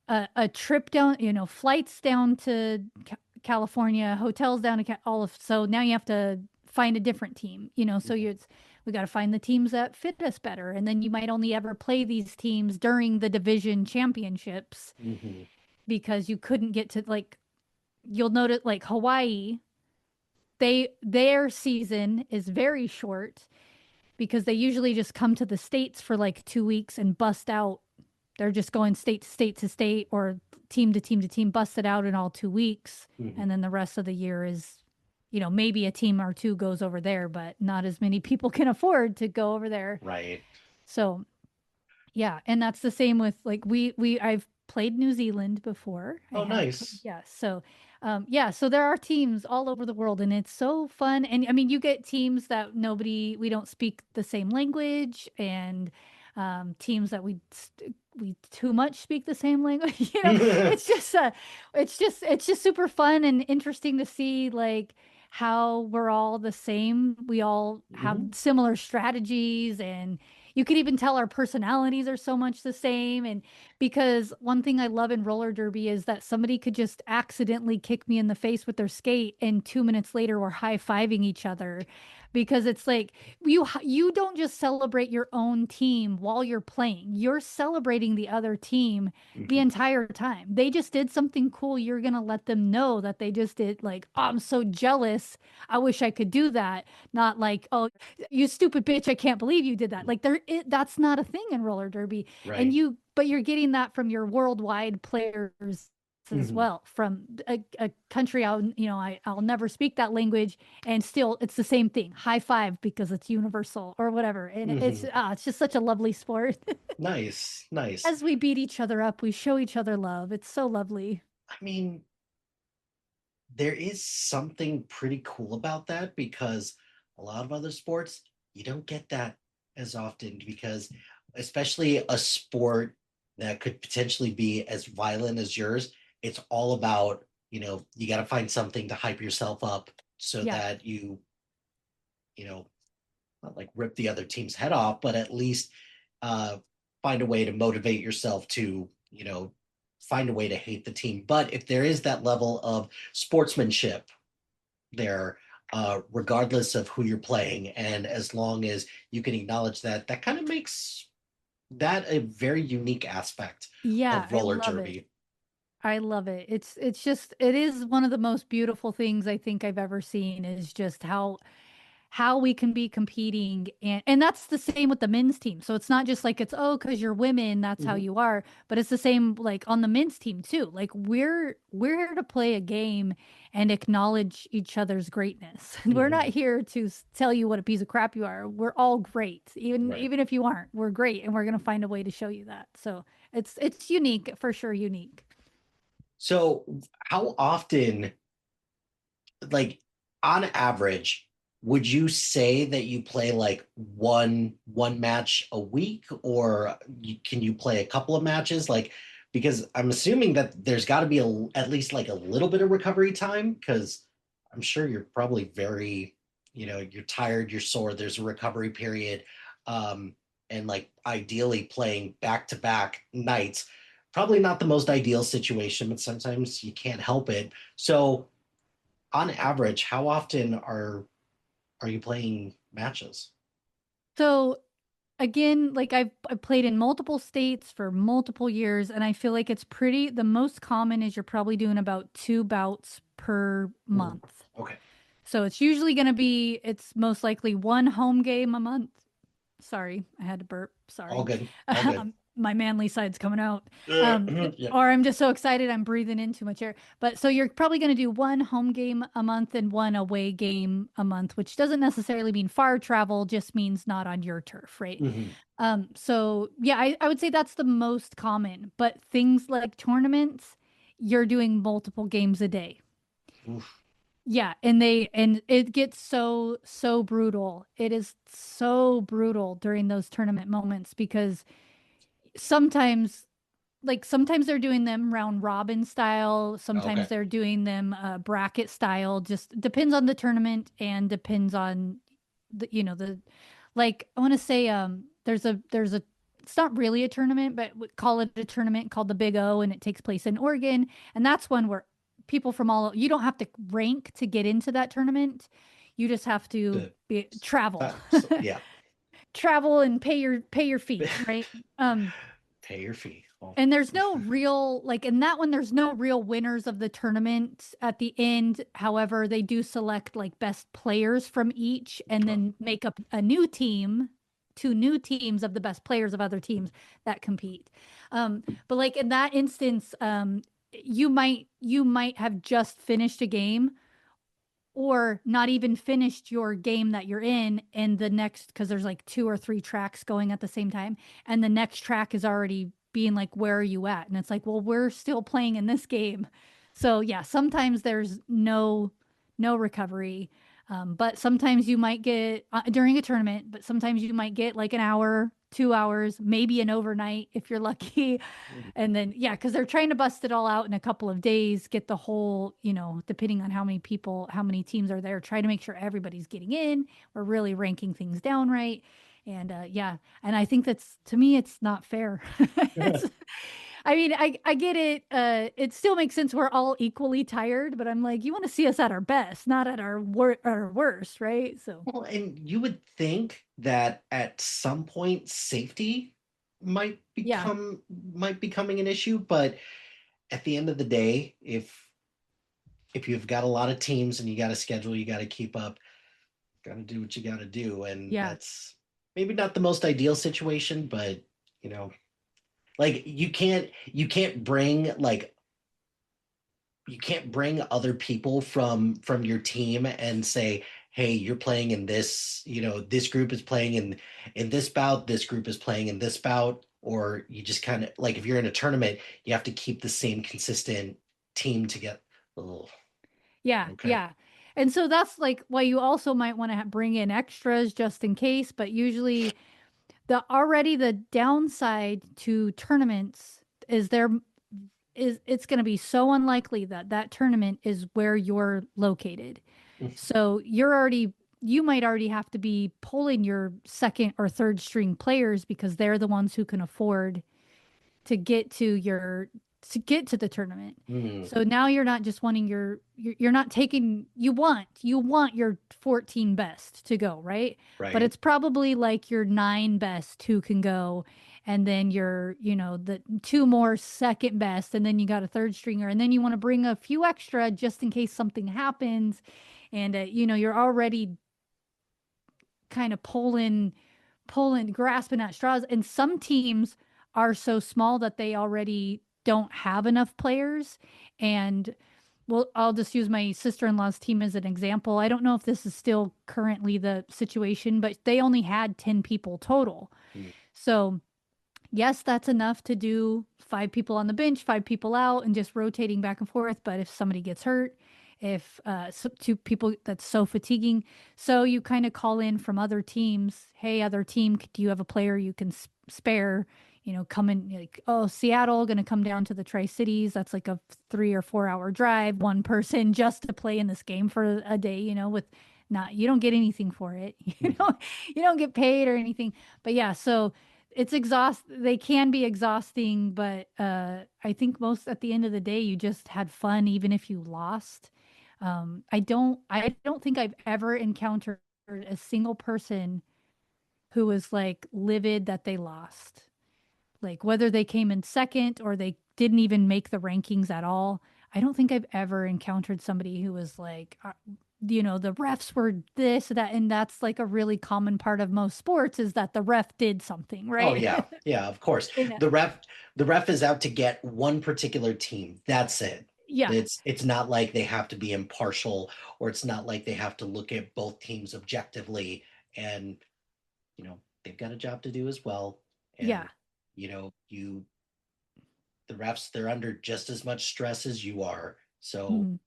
a trip down, flights down to California, hotels down to all of. So now you have to find a different team, so Mhm. we got to find the teams that fit us better. And then you might only ever play these teams during the division championships Mhm. because you couldn't get to, like, you'll notice like Hawaii, their season is very short because they usually just come to the States for like 2 weeks and bust out. They're just going state to state to state or team to team to team, bust it out in all 2 weeks. Mhm. And then the rest of the year is, maybe a team or two goes over there, but not as many people can afford to go over there. Right. So yeah, and that's the same with like I've played New Zealand before. Oh, nice. Yeah. So yeah, so there are teams all over the world and it's so fun. And I mean, you get teams that we don't speak the same language and teams that we too much speak the same language. It's just it's just super fun and interesting to see like how we're all the same. We all have Mhm. similar strategies and you could even tell our personalities are so much the same. And because one thing I love in roller derby is that somebody could just accidentally kick me in the face with their skate, and 2 minutes later we're high-fiving each other. Because it's like you don't just celebrate your own team while you're playing. You're celebrating the other team the Mhm. entire time. They just did something cool. You're gonna let them know that they just did like, oh, I'm so jealous. I wish I could do that. Not like, oh, you stupid bitch, I can't believe you did that. Like that's not a thing in roller derby. And Right. but you're getting that from your worldwide players as Mhm. well, from a country I'll never speak that language, and still it's the same thing. High five because it's universal or whatever. And Mhm. it's just such a lovely sport. Nice. Nice. As we beat each other up, we show each other love. It's so lovely. I mean, there is something pretty cool about that because a lot of other sports, you don't get that as often because, especially a sport that could potentially be as violent as yours, it's all about, you got to find something to hype yourself up so Yeah. that you know, not like rip the other team's head off, but at least uh, find a way to motivate yourself to, find a way to hate the team. But if there is that level of sportsmanship there, regardless of who you're playing, and as long as you can acknowledge that, that kind of makes that a very unique aspect Yeah, of I roller love it. derby. I love it. It's just it is one of the most beautiful things I think I've ever seen is just how we can be competing, and that's the same with the men's team. So it's not just like it's because you're women, that's how Mhm. you are, but it's the same like on the men's team too. Like we're here to play a game and acknowledge each other's greatness. We're not Mhm. here to tell you what a piece of crap you are. We're all great. Even Right. even if you aren't, we're great and we're going to find a way to show you that. So it's unique, for sure unique. So, how often, like on average, would you say that you play like one match a week, or can you play a couple of matches? Like, because I'm assuming that there's got to be at least like a little bit of recovery time, because I'm sure you're probably very, you're tired, you're sore. There's a recovery period, um, and like ideally playing back to back nights. Probably not the most ideal situation, but sometimes you can't help it. So on average, how often are you playing matches? So again, like I've played in multiple states for multiple years, and I feel like the most common is you're probably doing about 2 bouts per Mm, month. okay, So it's most likely one home game a month. Sorry, I had to burp. all Sorry. good, all good. My manly side's coming out. Yeah. Or I'm just so excited I'm breathing in too much air. But so you're probably going to do one home game a month and one away game a month, which doesn't necessarily mean far travel, just means not on your turf, right? Mhm. So yeah, I would say that's the most common. But things like tournaments, you're doing multiple games a day. Oof. Yeah, and it gets so brutal. It is so brutal during those tournament moments because sometimes sometimes they're doing them round robin style, sometimes Okay, they're doing them bracket style. Just depends on the tournament and depends on the like I want to say there's a it's not really a tournament, but we call it a tournament called the Big O, and it takes place in Oregon, and that's one where people from you don't have to rank to get into that tournament. You just have to the travel. yeah, Travel and pay your fee, right? Um pay your fee. Oh, And there's no real, like in that one, there's no real winners of the tournament at the end. However, they do select like best players from each and then make up a new team, two new teams of the best players of other teams that compete. But like in that instance, you might have just finished a game or not even finished your game that you're in, and the next, because there's like two or three tracks going at the same time, and the next track is already being like, where are you at? And it's like, well, we're still playing in this game. So yeah, sometimes there's no recovery. But sometimes you might get during a tournament, but sometimes you might get like an hour, 2 hours, maybe an overnight if you're lucky. And then, yeah, because they're trying to bust it all out in a couple of days, get the whole, depending on how many people, how many teams are there, try to make sure everybody's getting in. We're really ranking things down right. And yeah, and I think that's, to me, it's not fair. It's, I mean, I get it. It still makes sense. We're all equally tired, but I'm like, you want to see us at our best, not at our worst, right? So, well, and you would think that at some point safety might yeah, become might becoming an issue, but at the end of the day, if you've got a lot of teams and you got a schedule, you got to keep up, got to do what you got to do, and yeah, that's maybe not the most ideal situation, but you know, like you can't bring like you can't bring other people from your team and say, hey, you're playing in this, this group is playing in this bout, this group is playing in this bout, or you just kind of like if you're in a tournament, you have to keep the same consistent team together. Oh, yeah, okay. yeah. And so that's like why you also might want to bring in extras just in case, but usually the downside to tournaments is it's going to be so unlikely that that tournament is where you're located. So you might already have to be pulling your second or third string players because they're the ones who can afford to get to the tournament. Mm, So now you're not just wanting you're not taking, you want your 14 best to go, right? But right. it's probably like your 9 best who can go, and then the two more second best, and then you got a third stringer, and then you want to bring a few extra just in case something happens. And you're already kind of grasping at straws. And some teams are so small that they already don't have enough players. And well, I'll just use my sister-in-law's team as an example. I don't know if this is still currently the situation, but they only had 10 people total. Mm, So yes, that's enough to do 5 people on the bench, 5 people out, and just rotating back and forth. But if somebody gets hurt, if two people, that's so fatiguing. So you kind of call in from other teams. Hey, other team, do you have a player you can spare? Come in, like, oh, Seattle going to come down to the Tri Cities. That's like a 3 or 4 hour drive. One person just to play in this game for a day. With not, you don't get anything for it. You mhm. don't you don't get paid or anything. But yeah, so it's they can be exhausting, but I think most at the end of the day you just had fun even if you lost. I don't think I've ever encountered a single person who was like livid that they lost, like whether they came in second or they didn't even make the rankings at all. I don't think I've ever encountered somebody who was like, the refs were this, that, and that's like a really common part of most sports is that the ref did something, Oh right? yeah, yeah, of course. You know, The ref is out to get one particular team. That's it. yeah, It's not like they have to be impartial, or it's not like they have to look at both teams objectively, and they've got a job to do as well. yeah. And you the refs, they're under just as much stress as you are. So Mhm.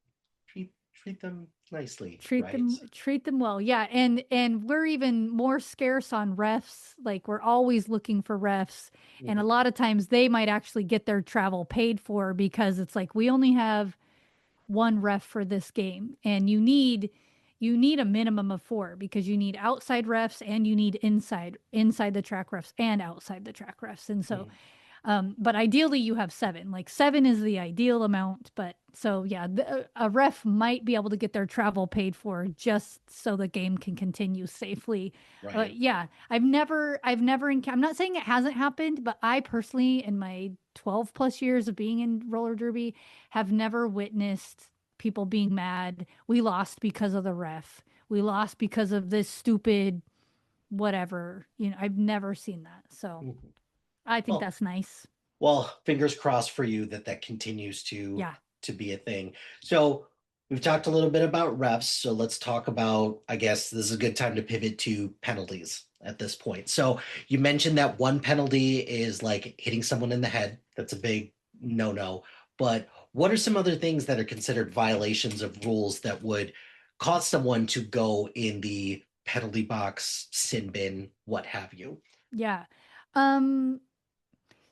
treat them nicely, treat right? them treat them well, yeah. And we're even more scarce on refs, like we're always looking for refs, and a Mhm. lot of times they might actually get their travel paid for because it's like we only have one ref for this game, and you need a minimum of 4 because you need outside refs and you need inside the track refs and outside the track refs. And so Mm. But ideally you have 7. Like 7 is the ideal amount. But so yeah, a ref might be able to get their travel paid for just so the game can continue safely. Right. Yeah, I'm not saying it hasn't happened, but I personally, in my 12 plus years of being in roller derby, have never witnessed people being mad. We lost because of the ref. We lost because of this stupid whatever. I've never seen that. So Mhm. I think Well, that's nice. well, fingers crossed for you that that continues Yeah. to be a thing. So we've talked a little bit about refs. So let's talk about, I guess this is a good time to pivot to penalties at this point. So you mentioned that one penalty is like hitting someone in the head. That's a big no-no. But what are some other things that are considered violations of rules that would cause someone to go in the penalty box, sin bin, what have you? Yeah. Um,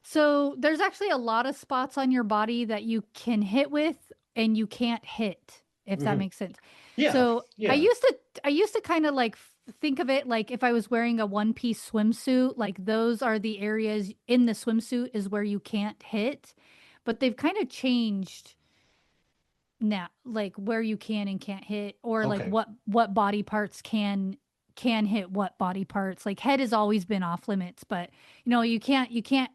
so there's actually a lot of spots on your body that you can hit with and you can't hit, if that Mhm. makes sense. Yeah, So yeah. I used to kind of like think of it like if I was wearing a one-piece swimsuit, like those are the areas in the swimsuit is where you can't hit. But they've kind of changed now, like where you can and can't hit, or like Okay. what body parts can hit what body parts. Like head has always been off limits, but you can't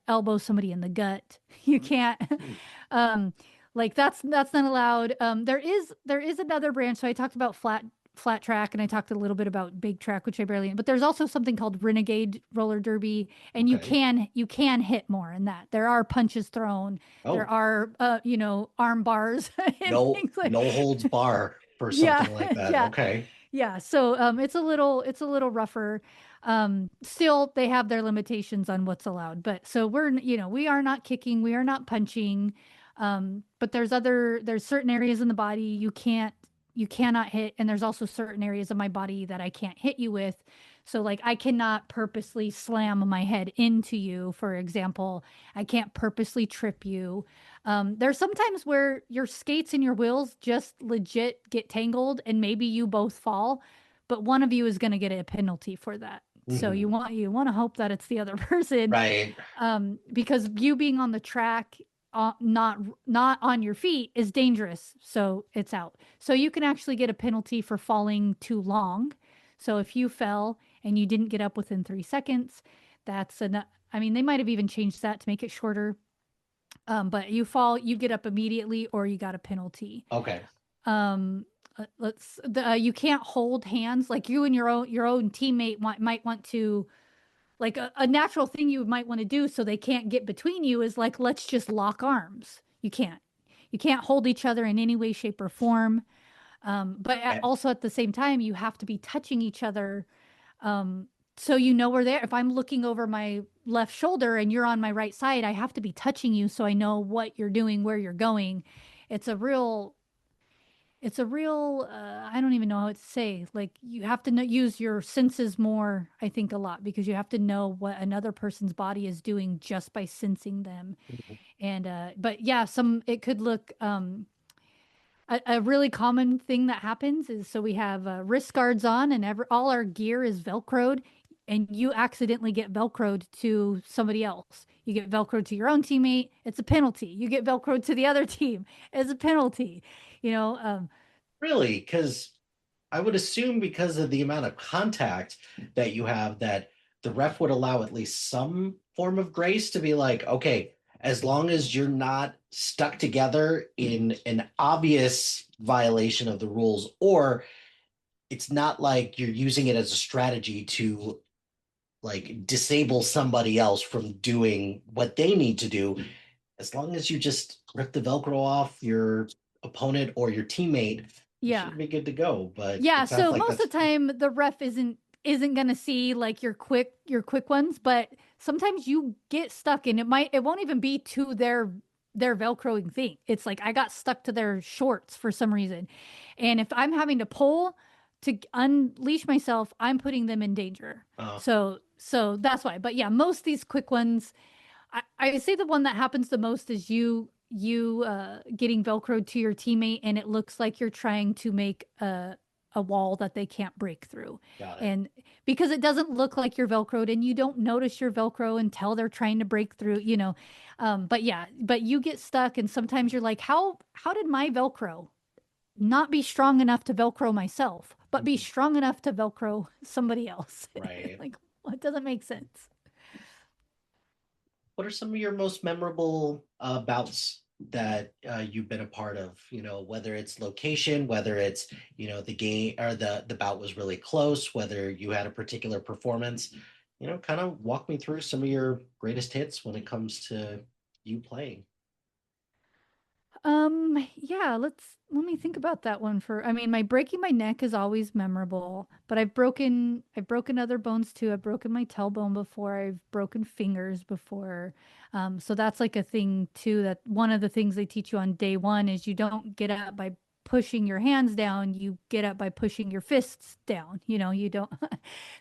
elbow somebody in the gut. You can't Hmm. um like that's not allowed. There is another branch. So I talked about flat track and I talked a little bit about big track, which I barely, but there's also something called renegade roller derby, and you Okay. can hit more in that. There are punches thrown, there Oh, are arm bars and no, things like no holds bar for yeah. something like that. Yeah. Okay. Yeah, so it's a little rougher. Still they have their limitations on what's allowed. But so we are not kicking, we are not punching. But there's certain areas in the body you cannot hit, and there's also certain areas of my body that I can't hit you with. So like I cannot purposely slam my head into you, for example. I can't purposely trip you. There's sometimes where your skates and your wheels just legit get tangled and maybe you both fall, but one of you is going to get a penalty for that. So Hmm. you want to hope that it's the other person, Right. because you being on the track, not on your feet is dangerous. So it's out. So you can actually get a penalty for falling too long. So if you fell and you didn't get up within 3 seconds, that's enough. I mean, they might have even changed that to make it shorter, but you fall, you get up immediately, or you got a penalty. Okay. Um, you can't hold hands. Like you and your own teammate might want to, like a natural thing you might want to do so they can't get between you is like let's just lock arms. You can't hold each other in any way, shape, or form. But Okay. also at the same time, you have to be touching each other, um, so you know we're there. If I'm looking over my left shoulder and you're on my right side, I have to be touching you so I know what you're doing, where you're going. It's a real, I don't even know how to say. Like you have to use your senses more, I think, a lot because you have to know what another person's body is doing just by sensing them. Mhm. And but yeah, it could look a really common thing that happens is so we have wrist guards on and all our gear is Velcroed, and you accidentally get Velcroed to somebody else. You get Velcroed to your own teammate, it's a penalty. You get Velcroed to the other team, it's a penalty. You know, Really? Because I would assume because of the amount of contact that you have, that the ref would allow at least some form of grace to be like, okay, as long as you're not stuck together in an obvious violation of the rules, or it's not like you're using it as a strategy to like disable somebody else from doing what they need to do, as long as you just rip the Velcro off your opponent or your teammate, you yeah. should be good to go. But Yeah, it sounds so like most that's of the time the ref isn't going to see like your quick ones, but sometimes you get stuck and it won't even be to their velcroing thing. It's like I got stuck to their shorts for some reason. And if I'm having to pull to unleash myself, I'm putting them in danger. uh, So that's why. But yeah, most of these quick ones, I say the one that happens the most is you getting velcroed to your teammate and it looks like you're trying to make a wall that they can't break through. Got it. And because it doesn't look like you're Velcroed and you don't notice your Velcro until they're trying to break through, you know. But yeah, but you get stuck and sometimes you're like, how did my Velcro not be strong enough to Velcro myself, but be strong enough to Velcro somebody else? Right. Like, well, it doesn't make sense. What are some of your most memorable bouts that you've been a part of? Whether it's location, whether it's the game or the bout was really close, whether you had a particular performance. Kind of walk me through some of your greatest hits when it comes to you playing. Yeah, let me think about that one for, I mean, my breaking my neck is always memorable, but I've broken other bones too. I've broken my tailbone before. I've broken fingers before. So that's like a thing too, that one of the things they teach you on day one is you don't get up by pushing your hands down, you get up by pushing your fists down. You don't.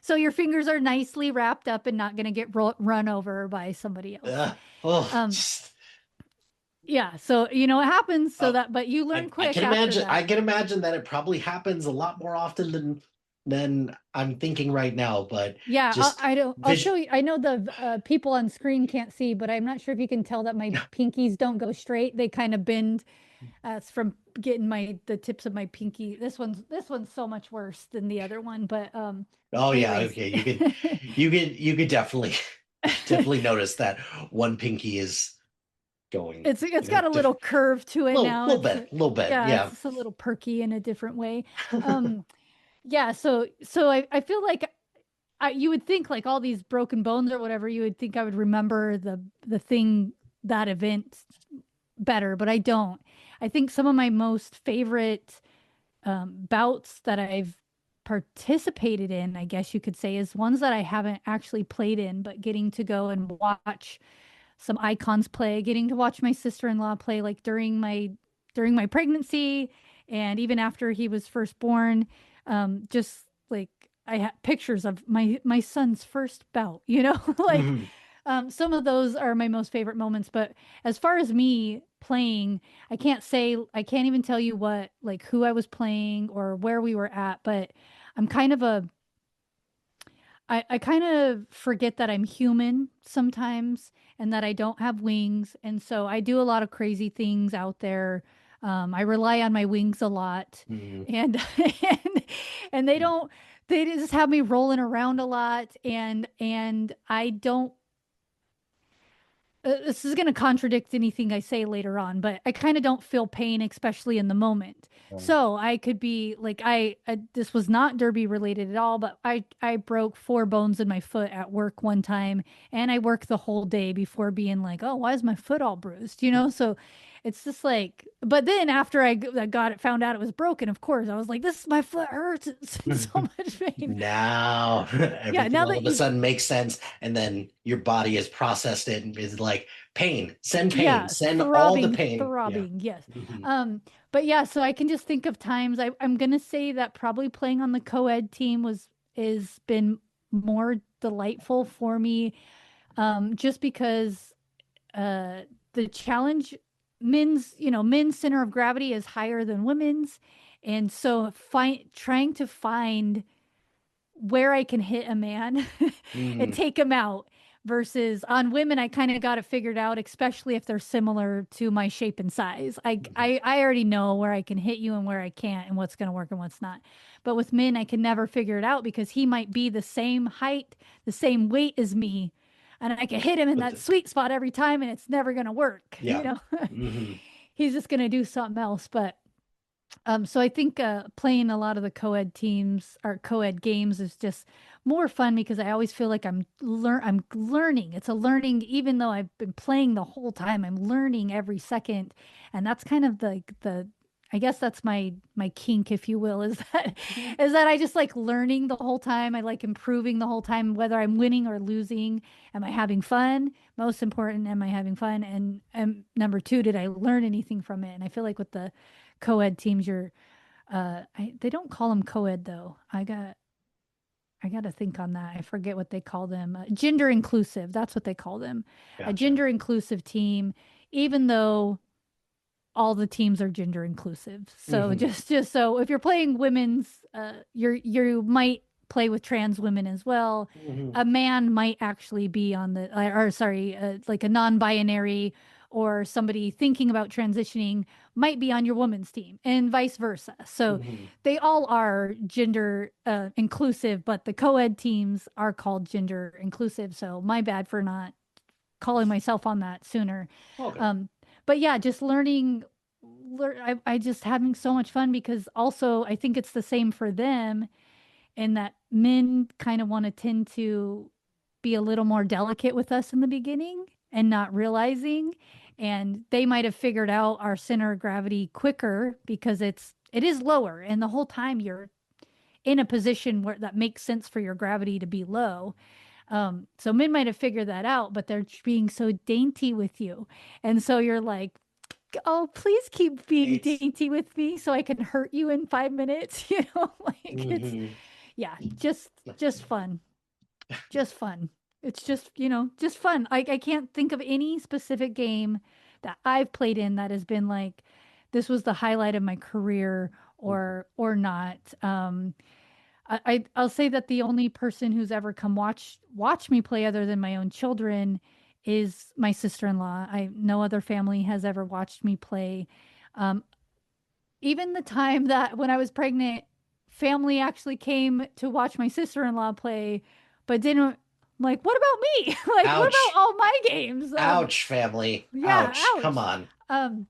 So your fingers are nicely wrapped up and not going to get run over by somebody else. Oh, Um, yeah, so it happens so oh, that, but you learn I quick can after imagine. I that. can imagine that it probably happens a lot more often than I'm thinking right now. But Yeah, just I don't. I'll vision. show you. I know the people on screen can't see, but I'm not sure if you can tell that my pinkies don't go straight. They kind of bend. It's from getting the tips of my pinky. This one's so much worse than the other one. But Oh yeah, anyways, okay. You could definitely definitely notice that one pinky is going, it's got a little curve to it now. little bit, Yeah, it's yeah. just a little perky in a different way. Um, yeah, so I feel like you would think like all these broken bones or whatever, you would think I would remember that event better, but I don't. I think some of my most favorite bouts that I've participated in, I guess you could say, is ones that I haven't actually played in, but getting to go and watch some icons play, getting to watch my sister-in-law play like during my pregnancy and even after he was first born. Just like I had pictures of my son's first bout, like Mhm. some of those are my most favorite moments. But as far as me playing, I can't even tell you like who I was playing or where we were at, but I'm kind of a I kind of forget that I'm human sometimes and that I don't have wings. And so I do a lot of crazy things out there. I rely on my wings a lot Mhm. and and they just have me rolling around a lot and I don't this is going to contradict anything I say later on, but I kind of don't feel pain, especially in the moment. So I could be like, this was not derby related at all, but I broke 4 bones in my foot at work one time, and I worked the whole day before being like, oh, why is my foot all bruised? So it's just like, but then after I got it, found out it was broken. Of course, I was like, my foot hurts. It's in so much pain. Now Yeah, everything now all that of a you sudden makes sense, and then your body has processed it and is like, pain, Yeah, send all the throbbing, pain. Yeah. throbbing. Yes. Mhm. But yeah, so I can just think of times I'm gonna say that probably playing on the co-ed team is been more delightful for me. Just because uh the challenge men's center of gravity is higher than women's. And so trying to find where I can hit a man and Mhm. take him out versus on women I kind of got it figured out, especially if they're similar to my shape and size. I already know where I can hit you and where I can't and what's going to work and what's not. But with men I can never figure it out because he might be the same height, the same weight as me, and I can hit him in But that sweet spot every time and it's never going to work, yeah. Hmm. He's just going to do something else. But so I think playing a lot of the co-ed teams or co-ed games is just more fun because I always feel like I'm learning. It's a learning, even though I've been playing the whole time. I'm learning every second, and that's kind of the I guess that's my kink, if you will, is that is that I just like learning the whole time. I like improving the whole time, whether I'm winning or losing. Am I having fun? Most important, am I having fun? And number two, did I learn anything from it? And I feel like with the co-ed teams they don't call them co-ed though. I got to think on that. I forget what they call them. Gender inclusive, that's what they call them. A Gotcha. gender inclusive team, even though all the teams are gender inclusive. So Mhm. just so if you're playing women's, you might play with trans women as well. Mhm. A man might actually be on the, or sorry, like a non-binary or somebody thinking about transitioning might be on your women's team, and vice versa. So Mhm. they all are gender inclusive, but the co-ed teams are called gender inclusive. So my bad for not calling myself on that sooner. Okay. Um, but yeah, just I just having so much fun because also I think it's the same for them in that men kind of want to tend to be a little more delicate with us in the beginning and not realizing. And they might have figured out our center of gravity quicker because it is lower. And the whole time you're in a position where that makes sense for your gravity to be low. So men might have figured that out, but they're being so dainty with you. And so you're like, oh, please keep being It's dainty with me so I can hurt you in 5 minutes. Like it's, mhm. yeah, just fun. Just fun. It's just, just fun. I can't think of any specific game that I've played in that has been like, this was the highlight of my career or not. I'll say that the only person who's ever come watch me play other than my own children is my sister-in-law. I No other family has ever watched me play. Um, Even the time that when I was pregnant, family actually came to watch my sister-in-law play, but didn't like, what about me? Like, what about Ouch. all my games? Ouch, family. Yeah, Ouch. Come ouch. on. Um,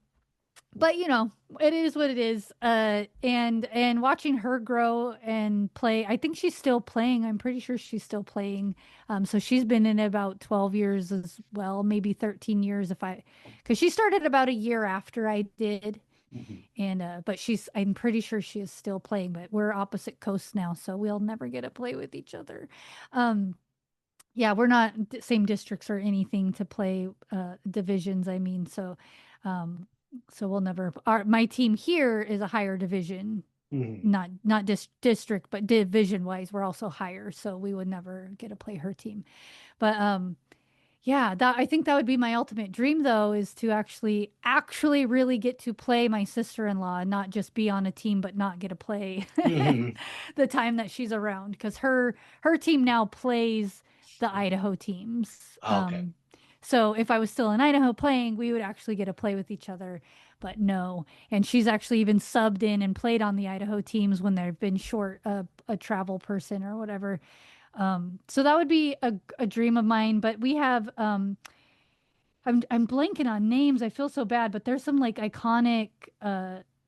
but it is what it is. And watching her grow and play, I think she's still playing. I'm pretty sure she's still playing. So she's been in it about 12 years as well, maybe 13 years because she started about a year after I did. Mhm. And but I'm pretty sure she is still playing, but we're opposite coasts now, so we'll never get to play with each other. Um, yeah, we're not same districts or anything to play divisions. I mean, um, so we'll never. My team here is a higher division, Mhm. not district, but division wise, we're also higher, so we would never get to play her team. But yeah, that I think that would be my ultimate dream though, is to actually really get to play my sister-in-law and not just be on a team but not get to play Mhm. the time that she's around because her team now plays the Idaho teams. Okay. So if I was still in Idaho playing, we would actually get to play with each other, but no. And she's actually even subbed in and played on the Idaho teams when they've been short a travel person or whatever. So that would be a dream of mine. But we have I'm blanking on names. I feel so bad, but there's some like iconic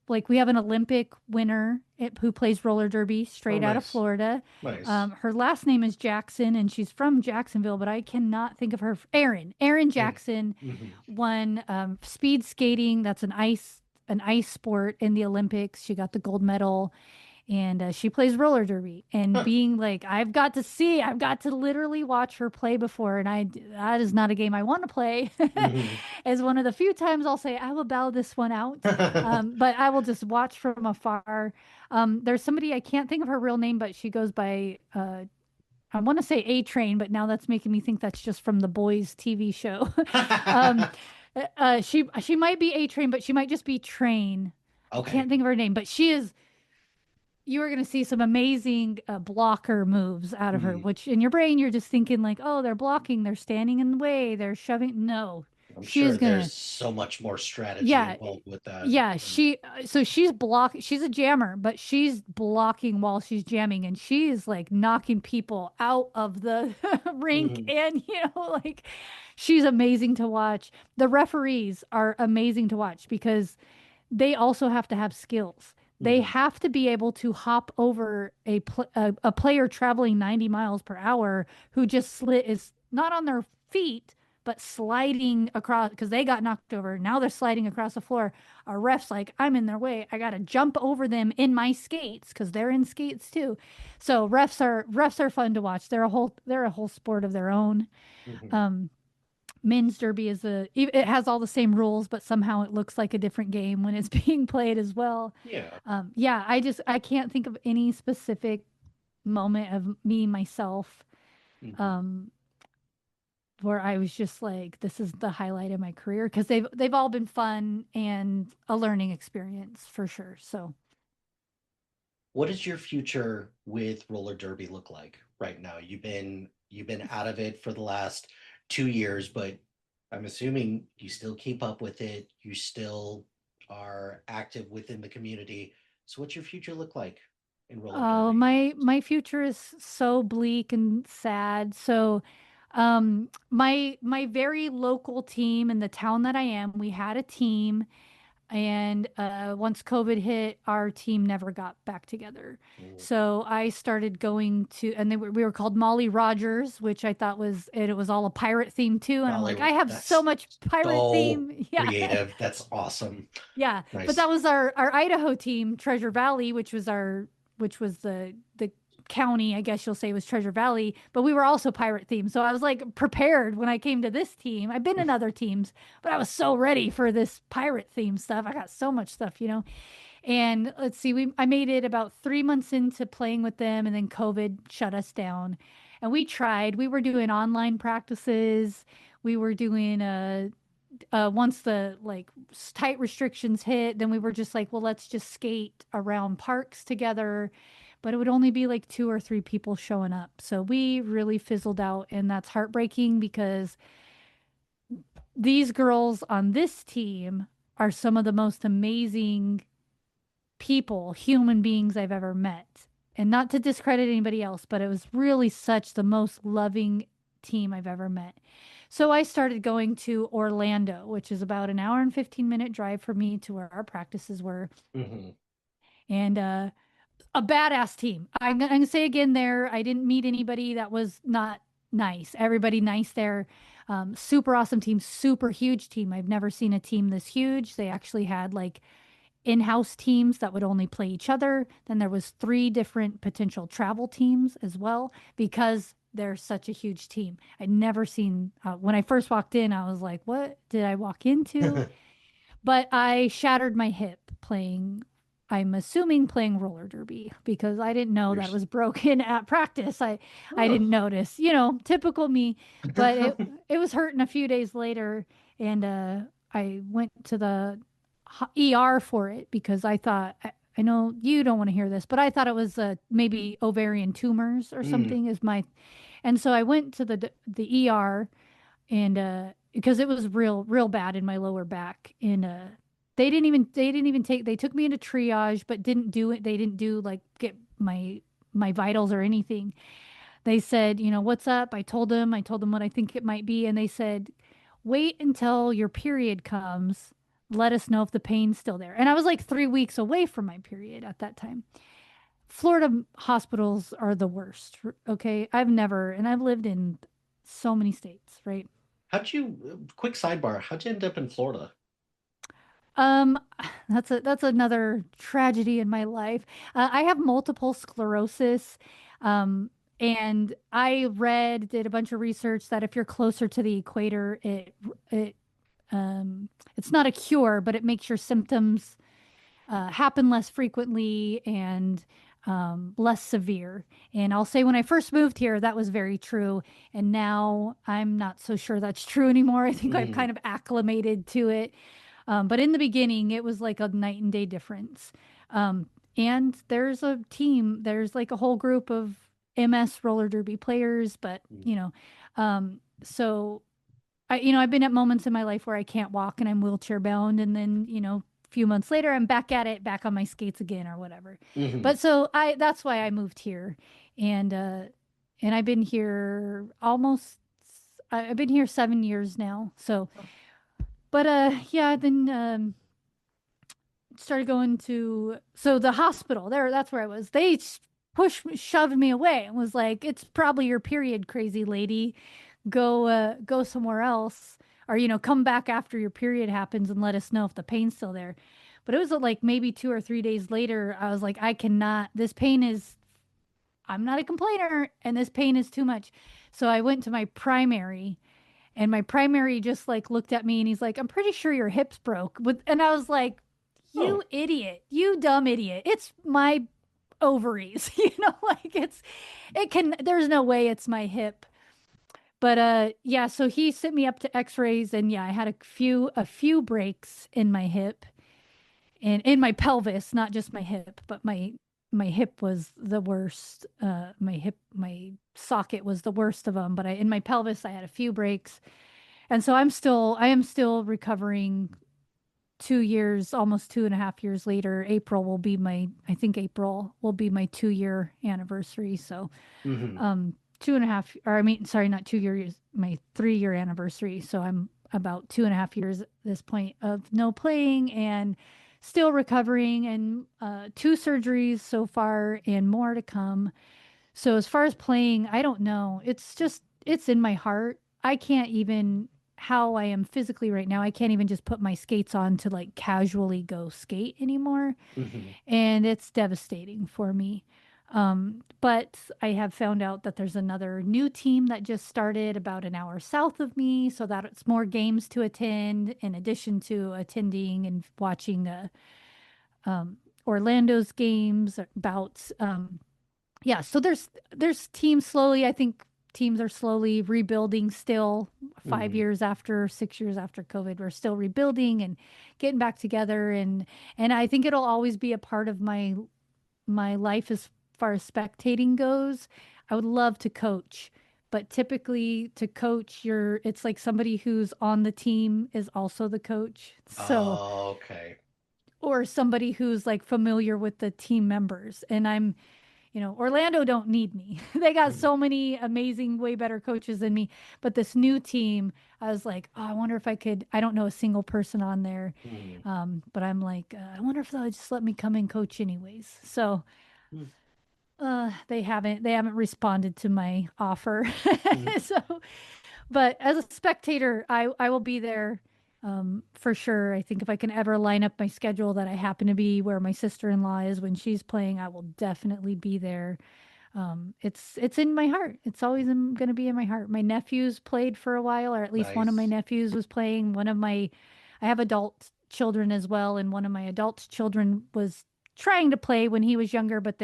like we have an Olympic winner who plays roller derby Oh, straight out of nice. Florida. Nice. Her last name is Jackson and she's from Jacksonville, but I cannot think of her. Erin Yeah. Jackson Mhm. won speed skating. That's an ice sport in the Olympics. She got the gold medal and she plays roller derby and Huh. being like I've got to literally watch her play before, and that is not a game I want to play. Mhm. As one of the few times I'll say I will bow this one out, but I will just watch from afar. There's somebody, I can't think of her real name, but she goes by I want to say A Train, but now that's making me think that's just from the Boys TV show. um, she might be A Train, but she might just be Train. I Okay. can't think of her name, but you are going to see some amazing blocker moves out of her, Mhm. which in your brain, you're just thinking like, oh, they're blocking, they're standing in the way, they're shoving. No, I'm she is sure going there's to, so much more strategy yeah, involved with that. yeah. So she's a jammer, but she's blocking while she's jamming and she's like knocking people out of the rink. Mhm. And, like she's amazing to watch. The referees are amazing to watch because they also have to have skills. They Mhm. have to be able to hop over a player traveling 90 miles per hour who just is not on their feet, but sliding across because they got knocked over. Now they're sliding across the floor. Our ref's like, I'm in their way. I got to jump over them in my skates because they're in skates too. So refs are fun to watch. They're a whole sport of their own. Mhm. Um, Men's derby it has all the same rules, but somehow it looks like a different game when it's being played as well. Yeah. Yeah, I can't think of any specific moment of me myself Mhm. um where I was just like, this is the highlight of my career because they've all been fun and a learning experience for sure. So What does your future with roller derby look like right now? You've been out of it for the last 2 years, but I'm assuming you still keep up with it. You still are active within the community. So what's your future look like in roller oh, derby? my future is so bleak and sad. So my very local team in the town that I am, we had a team. And once COVID hit, our team never got back together. Mm, So I started going to, and we were called Molly Rogers, which I thought was, and it was all a pirate theme too. And I'm like, Golly, I have so that's much pirate so theme. Yeah. creative. That's awesome. Yeah. But that Nice. was our Idaho team, Treasure Valley, which was the county, I guess you'll say was Treasure Valley, but we were also pirate themed. So I was like prepared when I came to this team. I've been in other teams, but I was so ready for this pirate theme stuff. I got so much stuff, you know. And let's see, we I made it about 3 months into playing with them, and then COVID shut us down. And we tried. We were doing online practices. We were doing once the like tight restrictions hit, then we were just like, well, let's just skate around parks together. But it would only be like two or three people showing up. So we really fizzled out, and that's heartbreaking because these girls on this team are some of the most amazing people, human beings I've ever met. And not to discredit anybody else, but it was really such the most loving team I've ever met. So I started going to Orlando, which is about an hour and 15-minute drive for me to where our practices were. Hmm. And a badass team. I'm going to say again there, I didn't meet anybody that was not nice. Everybody nice there. Super awesome team, super huge team. I've never seen a team this huge. They actually had like in-house teams that would only play each other. Then there was three different potential travel teams as well because they're such a huge team. I'd never seen when I first walked in, I was like, what did I walk into? But I shattered my hip playing, I'm assuming playing roller derby because I didn't know You're that it was broken at practice. I oh. didn't notice, typical me, but it was hurting a few days later, and I went to the ER for it because I thought I know you don't want to hear this, but I thought it was maybe ovarian tumors or Mm, something is my, and so I went to the ER, and because it was real bad in my lower back, and they didn't even take, they took me into triage but didn't do it, they didn't do like get my vitals or anything. They said, what's up? I told them what I think it might be, and they said, wait until your period comes, let us know if the pain's still there. And I was like 3 weeks away from my period at that time. Florida hospitals are the worst. Okay, I've lived in so many states, right? quick sidebar, how'd you end up in Florida? Um, that's another tragedy in my life. I have multiple sclerosis, um, and did a bunch of research that if you're closer to the equator, it it's not a cure, but it makes your symptoms happen less frequently and less severe. And I'll say when I first moved here, that was very true. And now I'm not so sure that's true anymore. I think I've Mm, kind of acclimated to it. But in the beginning, it was like a night and day difference. Um, and there's like a whole group of MS roller derby players, but mm, so I've been at moments in my life where I can't walk and I'm wheelchair bound, and then, a few months later, I'm back at it, back on my skates again or whatever. mhm. But so that's why I moved here, and I've been here I've been here 7 years now. So, but yeah, then started going to so the hospital there. That's where I was. They shoved me away and was like, "It's probably your period, crazy lady. Go somewhere else, or come back after your period happens and let us know if the pain's still there." But it was like maybe 2 or 3 days later, I was like, I cannot, this pain is, I'm not a complainer, and this pain is too much. So I went to my primary, and my primary just like looked at me and he's like, I'm pretty sure your hips broke. And I was like, Oh, you idiot, you dumb idiot. It's my ovaries, like there's no way it's my hip. But yeah, so he sent me up to x-rays, and yeah, I had a few breaks in my hip and in my pelvis, not just my hip, but my hip was the worst. My socket was the worst of them, but in my pelvis I had a few breaks. And so I am still recovering 2 years, almost 2.5 years later. I think April will be my 2 year anniversary. So, Hmm. 2.5, or I mean, sorry, not 2 years, my 3 year anniversary. So I'm about 2.5 years at this point of no playing and still recovering, and two surgeries so far and more to come. So as far as playing, I don't know. It's in my heart. I can't even, how I am physically right now, I can't even just put my skates on to like casually go skate anymore. Hmm. And it's devastating for me. But I have found out that there's another new team that just started about an hour south of me, so that it's more games to attend in addition to attending and watching Orlando's games, bouts. Yeah, so there's teams slowly. I think teams are slowly rebuilding still. Five Hmm. years after, 6 years after COVID, we're still rebuilding and getting back together, and I think it'll always be a part of my life as far as spectating goes. I would love to coach, but typically to coach, it's like somebody who's on the team is also the coach. So, Okay. or somebody who's like familiar with the team members. And Orlando don't need me. They got Mhm. so many amazing, way better coaches than me. But this new team, I was like, oh, I wonder if I could. I don't know a single person on there, Mhm. but I'm like, I wonder if they'll just let me come and coach anyways. So Mhm. they haven't responded to my offer. Mhm. So, but as a spectator, I will be there, for sure. I think if I can ever line up my schedule that I happen to be where my sister-in-law is when she's playing, I will definitely be there. It's in my heart. It's always going to be in my heart. My nephews played for a while, or at least one of my Nice. nephews was playing. I have adult children as well, and one of my adult children was trying to play when he was younger, but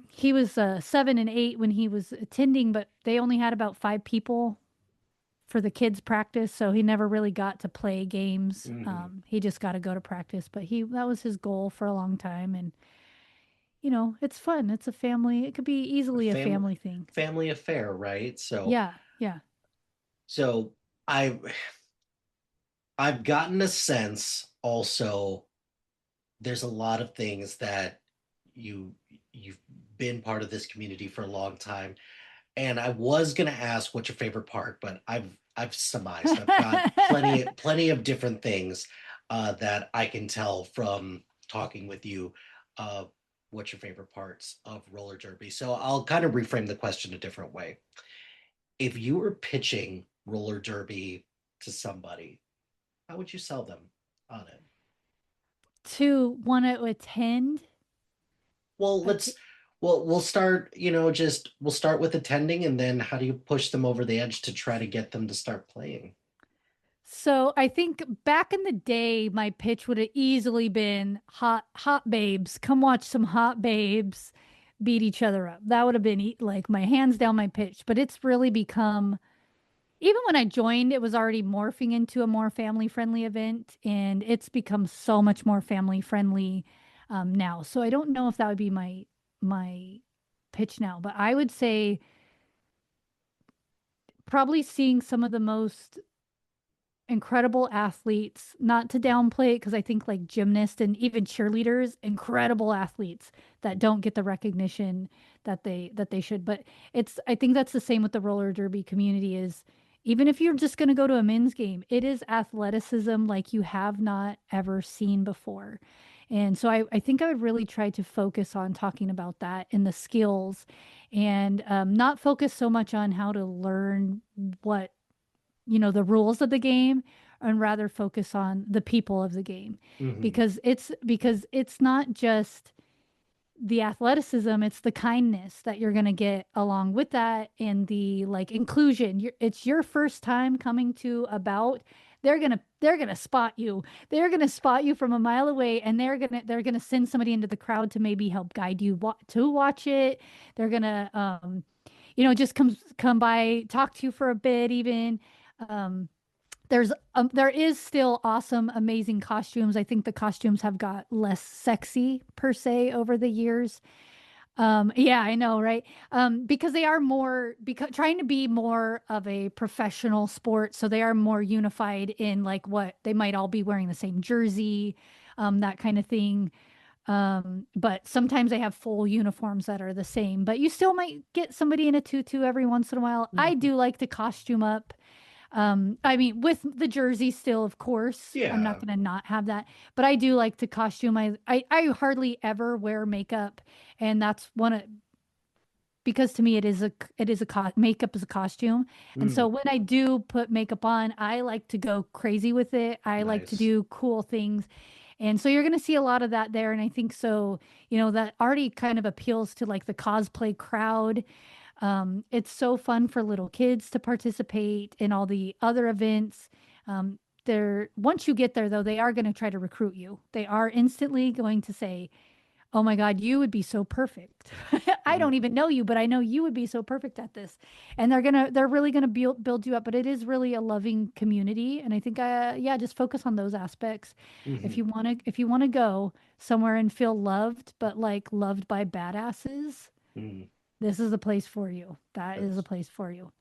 he was 7 and 8 when he was attending, but they only had about 5 people for the kids practice, so he never really got to play games. Hmm. He just got to go to practice, but he that was his goal for a long time, and it's fun. It's a family. It could be A easily a family family thing. family affair, right? So Yeah, yeah. so I I've gotten a sense also there's a lot of things that you you've been part of this community for a long time. And I was gonna ask what's your favorite part, but I've surmised. I've got plenty of different things that I can tell from talking with you. Uh, what's your favorite parts of roller derby? So I'll kind of reframe the question a different way. If you were pitching roller derby to somebody, how would you sell them on it? To want to attend, Well, I let's thi- we'll start, just we'll start with attending and then how do you push them over the edge to try to get them to start playing? so I think back in the day, my pitch would have easily been hot babes. Come watch some hot babes beat each other up. That would have been like my hands down my pitch. But it's really become, even when I joined, it was already morphing into a more family friendly event, and it's become so much more family friendly now. So I don't know if that would be my pitch now, but I would say probably seeing some of the most incredible athletes, not to downplay it, because I think like gymnasts and even cheerleaders, incredible athletes that don't get the recognition that they should. But I think that's the same with the roller derby community. Is even if you're just going to go to a men's game, it is athleticism like you have not ever seen before. And so I think I would really try to focus on talking about that and the skills, and not focus so much on how to learn what the rules of the game, and rather focus on the people of the game, Hmm. because it's not just the athleticism, it's the kindness that you're going to get along with that, and the like inclusion. It's your first time coming to a bout. They're going to spot you. They're going to spot you from a mile away, and they're going to send somebody into the crowd to maybe help guide you to watch it. They're going to just come by, talk to you for a bit even. Um, there is still awesome, amazing costumes. I think the costumes have got less sexy per se over the years. Yeah, I know, right? Because they are more because trying to be more of a professional sport, so they are more unified in like what they might all be wearing the same jersey, that kind of thing. But sometimes they have full uniforms that are the same, but you still might get somebody in a tutu every once in a while. I Mhm. do like to costume up. I mean, with the jersey still, of course, I'm not Yeah. going to not have that, but I do like to costume. I hardly ever wear makeup, and that's one of because to me makeup is a costume. And so Mm, when I do put makeup on, I like to go crazy with it. I like to nice. do cool things. And so you're going to see a lot of that there. And I think so, that already kind of appeals to like the cosplay crowd. It's so fun for little kids to participate in all the other events. Once you get there though, they are going to try to recruit you. They are instantly going to say, "Oh my God, you would be so perfect." I Mm, don't even know you, but I know you would be so perfect at this. And they're really gonna build you up. But it is really a loving community, and I think, yeah, just focus on those aspects. mhm. If you wanna go somewhere and feel loved, but like loved by badasses, Mm, this is the place for you. That is a that's place for you.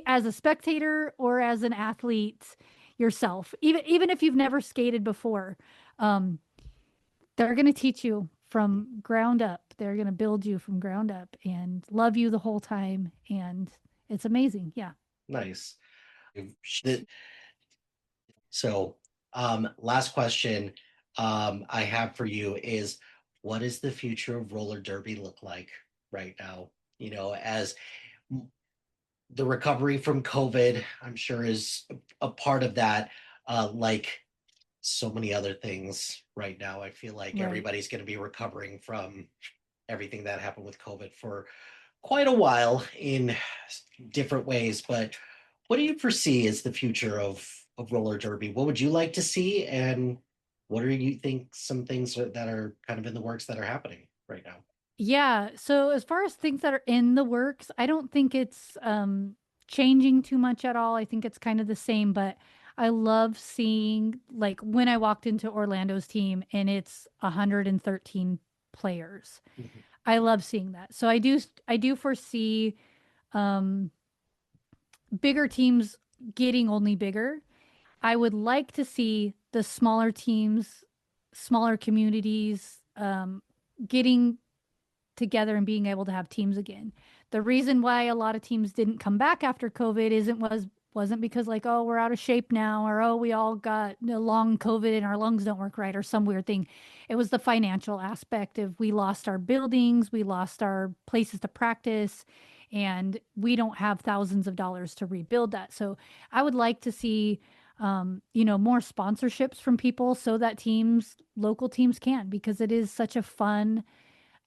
As a spectator or as an athlete yourself, even if you've never skated before. Um, they're going to teach you from ground up. They're going to build you from ground up and love you the whole time. And it's amazing. Yeah. nice. So, last question I have for you is what does the future of roller derby look like right now? As the recovery from COVID, I'm sure is a part of that. Like so many other things right now, I feel like Right. everybody's going to be recovering from everything that happened with COVID for quite a while in different ways. But what do you foresee as the future of roller derby? What would you like to see, and what do you think some things that are kind of in the works that are happening right now? Yeah. So as far as things that are in the works, I don't think it's changing too much at all. I think it's kind of the same, but I love seeing like when I walked into Orlando's team and it's 113 players. Mhm. I love seeing that. So I do foresee um bigger teams getting only bigger. I would like to see the smaller teams, smaller communities, getting together and being able to have teams again. The reason why a lot of teams didn't come back after COVID wasn't because like, oh, we're out of shape now, or oh, we all got long COVID and our lungs don't work right, or some weird thing. It was the financial aspect of we lost our buildings, we lost our places to practice, and we don't have thousands of dollars to rebuild that. So I would like to see more sponsorships from people so that local teams can, because it is such a fun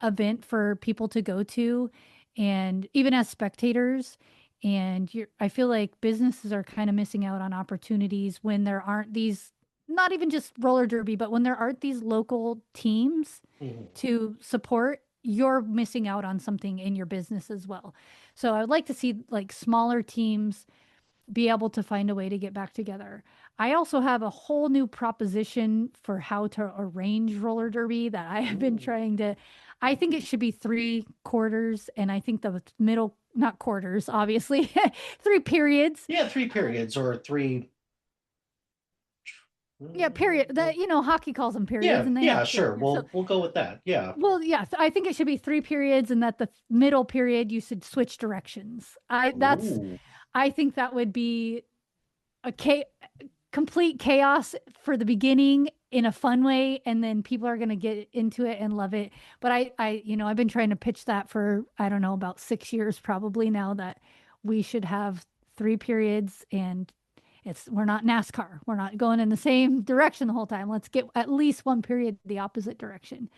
event for people to go to, and even as spectators. And I feel like businesses are kind of missing out on opportunities when there aren't these, not even just roller derby, but when there aren't these local teams Mhm. to support, you're missing out on something in your business as well. So I would like to see like smaller teams be able to find a way to get back together. I also have a whole new proposition for how to arrange roller derby that I have been Ooh. trying to. I think it should be three quarters, and I think the middle, not quarters, obviously, three periods. Yeah, three periods or three. Yeah, period. That hockey calls them periods, Yeah, and they yeah, have sure. periods. So, We'll go with that. Yeah. well, yeah, I think it should be three periods, and that the middle period you should switch directions. Ooh. I think that would be a complete chaos for the beginning in a fun way, and then people are going to get into it and love it. But I've been trying to pitch that for, I don't know, about 6 years probably now, that we should have three periods, and we're not NASCAR, we're not going in the same direction the whole time. Let's get at least one period the opposite direction.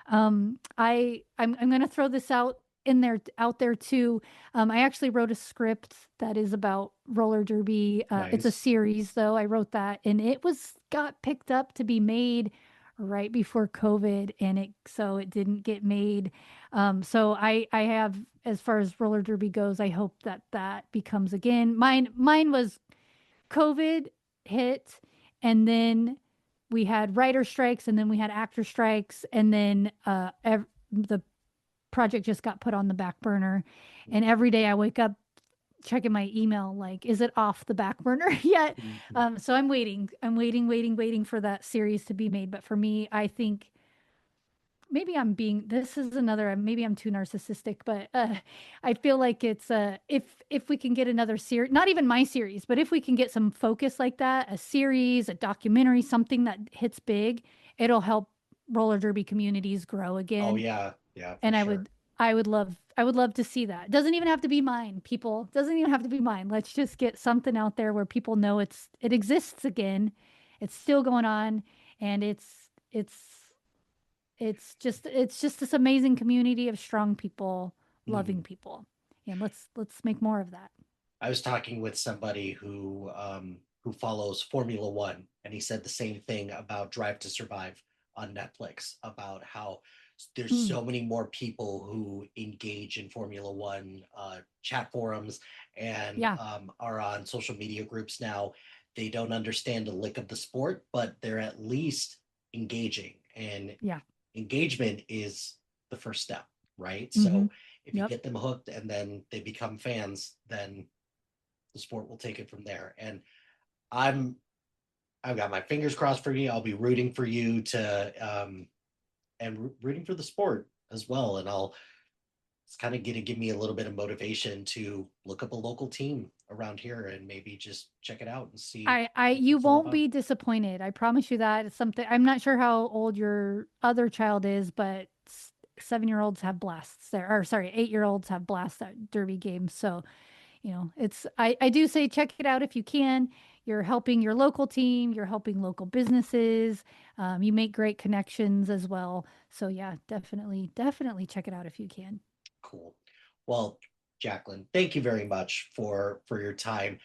I'm going to throw this out there too. I actually wrote a script that is about roller derby. It's a Nice. series though. I wrote that, and it got picked up to be made right before COVID, and it didn't get made. So I have, as far as roller derby goes, I hope that that becomes again. Mine was COVID hit, and then we had writer strikes, and then we had actor strikes, and then the project just got put on the back burner. And every day I wake up checking my email, like, is it off the back burner yet? Mhm. So I'm waiting for that series to be made. But for me, I think maybe this is another, maybe I'm too narcissistic, but I feel like it's if we can get another series, not even my series, but if we can get some focus like that, a series, a documentary, something that hits big, it'll help roller derby communities grow Oh again. yeah, yeah, for And sure. I would love to see that. Doesn't even have to be mine, people. Doesn't even have to be mine. Let's just get something out there where people know it exists again. It's still going on, and it's just this amazing community of strong people, loving Mhm. people. And let's make more of that. I was talking with somebody who follows Formula One, and he said the same thing about Drive to Survive on Netflix, about how there's Mm, so many more people who engage in Formula One chat forums and yeah, are on social media groups now. They don't understand a lick of the sport, but they're at least engaging, and yeah. engagement is the first step, right? Mm-hmm. So if you Yep. get them hooked and then they become fans, then the sport will take it from there. And I'm I've got my fingers crossed for you. I'll be rooting for you to and rooting for the sport as well. And it's kind of going to give me a little bit of motivation to look up a local team around here and maybe just check it out and see what You it's all won't about. be disappointed. I promise you that. It's something, I'm not sure how old your other child is, but 7-year-olds have blasts there. Or sorry, 8-year-olds have blasts at derby games. So, I do say check it out if you can. You're helping your local team, you're helping local businesses. You make great connections as well. So yeah, definitely check it out if you can. Cool. Well, Jacquelynn, thank you very much for your time.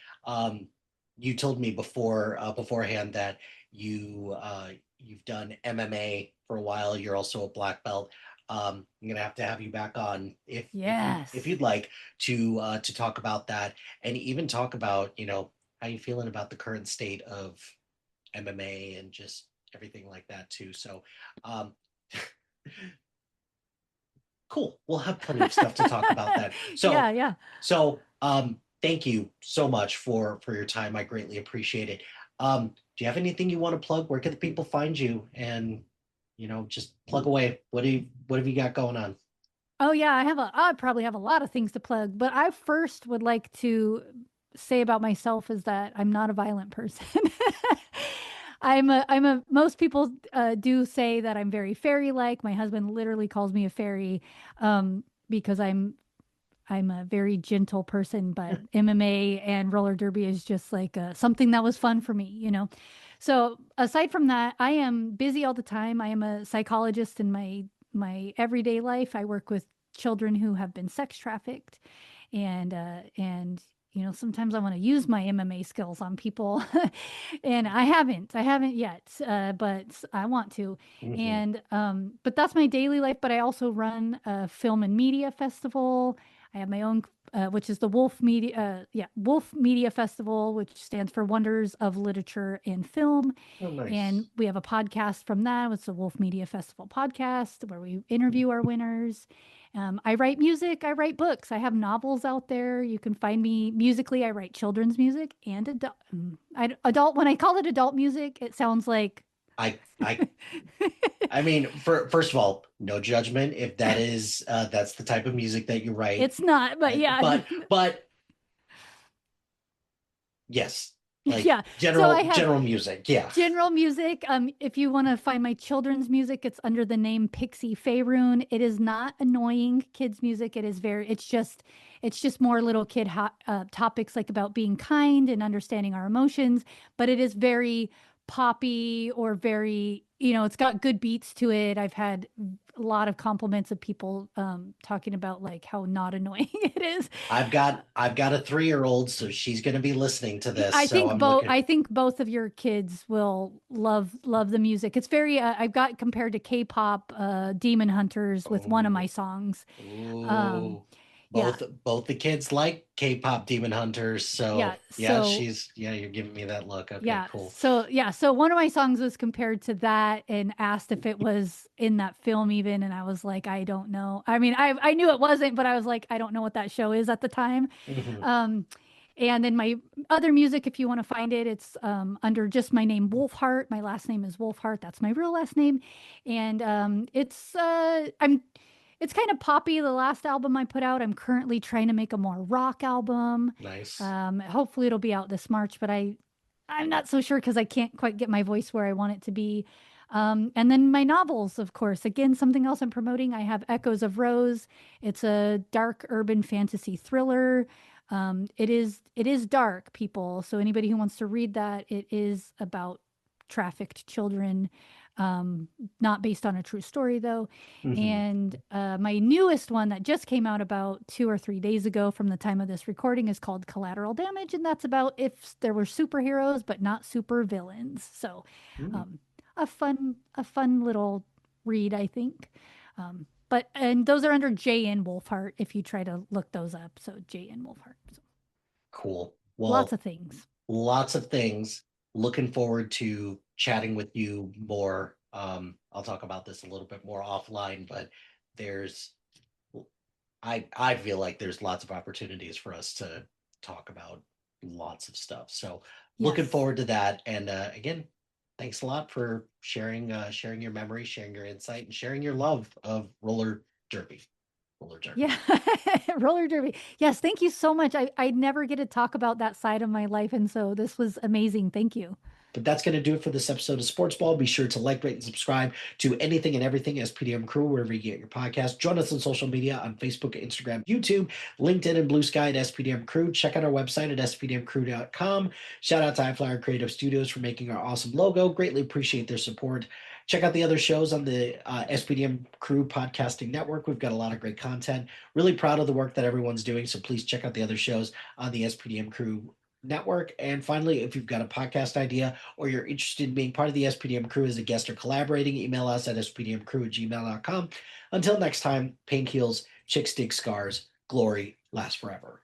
You told me beforehand that you've done MMA for a while. You're also a black belt. I'm gonna have you back on if Yes. you'd like to talk about that and even talk about how you feeling about the current state of MMA and just everything like that too. So um, cool. We'll have plenty of stuff to talk about that. Yeah, So, yeah. thank you so much for your time. I greatly appreciate it. Do you have anything you want to plug? Where can the people find you? And just plug away. What have you got going on? Oh yeah, I probably have a lot of things to plug, but I first would like to say about myself is that I'm not a violent person. Most people do say that I'm very fairy-like. My husband literally calls me a fairy, because I'm a very gentle person, but MMA and roller derby is just like something that was fun for me. So aside from that, I am busy all the time. I am a psychologist in my everyday life. I work with children who have been sex trafficked, and sometimes I want to use my MMA skills on people, and I haven't yet, but I want to. Mhm. And but that's my daily life. But I also run a film and media festival. I have my own, which is the Wolf Media Festival, which stands for Wonders of Literature and Film. Oh, And nice. we have a podcast from that. It's the Wolf Media Festival podcast where we interview our winners. I write music. I write books. I have novels out there. You can find me musically. I write children's music and adult. When I call it adult music, it sounds like I I I mean, first of all, no judgment if that's the type of music that you write. it's not, but yeah. But yes, like Yeah. So I have general music. Yeah. general music. If you want to find my children's music, it's under the name Pixie Faerun. It is not annoying kids music. It's just more little kid topics like about being kind and understanding our emotions. But it is very poppy or very it's got good beats to it. I've had a lot of compliments of people talking about like how not annoying it is. I've got a 3-year-old, so she's going to be listening to this. So I'm looking. I think both of your kids will love the music. It's very I've got compared to K-pop Demon Hunters with one of my songs. Ooh. Yeah. Both the kids like K-pop Demon Hunters. So Yeah, you're giving me that look. Okay, yeah. cool. So one of my songs was compared to that and asked if it was in that film even, and I was like, I don't know. I mean, I knew it wasn't, but I was like, I don't know what that show is at the time. Mhm. And then my other music, if you want to find it, it's under just my name, Wolfheart. My last name is Wolfheart. That's my real last name, and it's kind of poppy. The last album I put out, I'm currently trying to make a more rock album. Nice. Hopefully it'll be out this March, but I'm not so sure because I can't quite get my voice where I want it to be. And then my novels, of course. Again, something else I'm promoting. I have Echoes of Rose. It's a dark urban fantasy thriller. It is dark, people. So anybody who wants to read that, it is about trafficked children. Not based on a true story though. Mhm. And my newest one that just came out about 2 or 3 days ago from the time of this recording is called Collateral Damage, and that's about if there were superheroes but not super villains. So a fun little read, I think. And those are under J.N. Wolfheart if you try to look those up. So J.N. Wolfheart. So Cool. lots of things. Lots of things. Looking forward to chatting with you more. I'll talk about this a little bit more offline, but I feel like there's lots of opportunities for us to talk about lots of stuff. So looking Yes. forward to that. And again, thanks a lot for sharing your memory, sharing your insight, and sharing your love of roller derby. Yeah. Roller derby. Yes. Thank you so much. I never get to talk about that side of my life. And so this was amazing. Thank you. But that's going to do it for this episode of Sportsball. Be sure to like, rate, and subscribe to anything and everything SPDM Crew, wherever you get your podcast. Join us on social media on Facebook, Instagram, YouTube, LinkedIn, and Blue Sky at SPDM Crew. Check out our website at spdmcrew.com. Shout out to iFlyer Creative Studios for making our awesome logo. Greatly appreciate their support. Check out the other shows on the SPDM Crew Podcasting Network. We've got a lot of great content. Really proud of the work that everyone's doing, so please check out the other shows on the SPDM Crew Network. And finally, if you've got a podcast idea or you're interested in being part of the SPDM Crew as a guest or collaborating, email us at spdmcrew@gmail.com. Until next time, pain heals, chicks dig scars, glory lasts forever.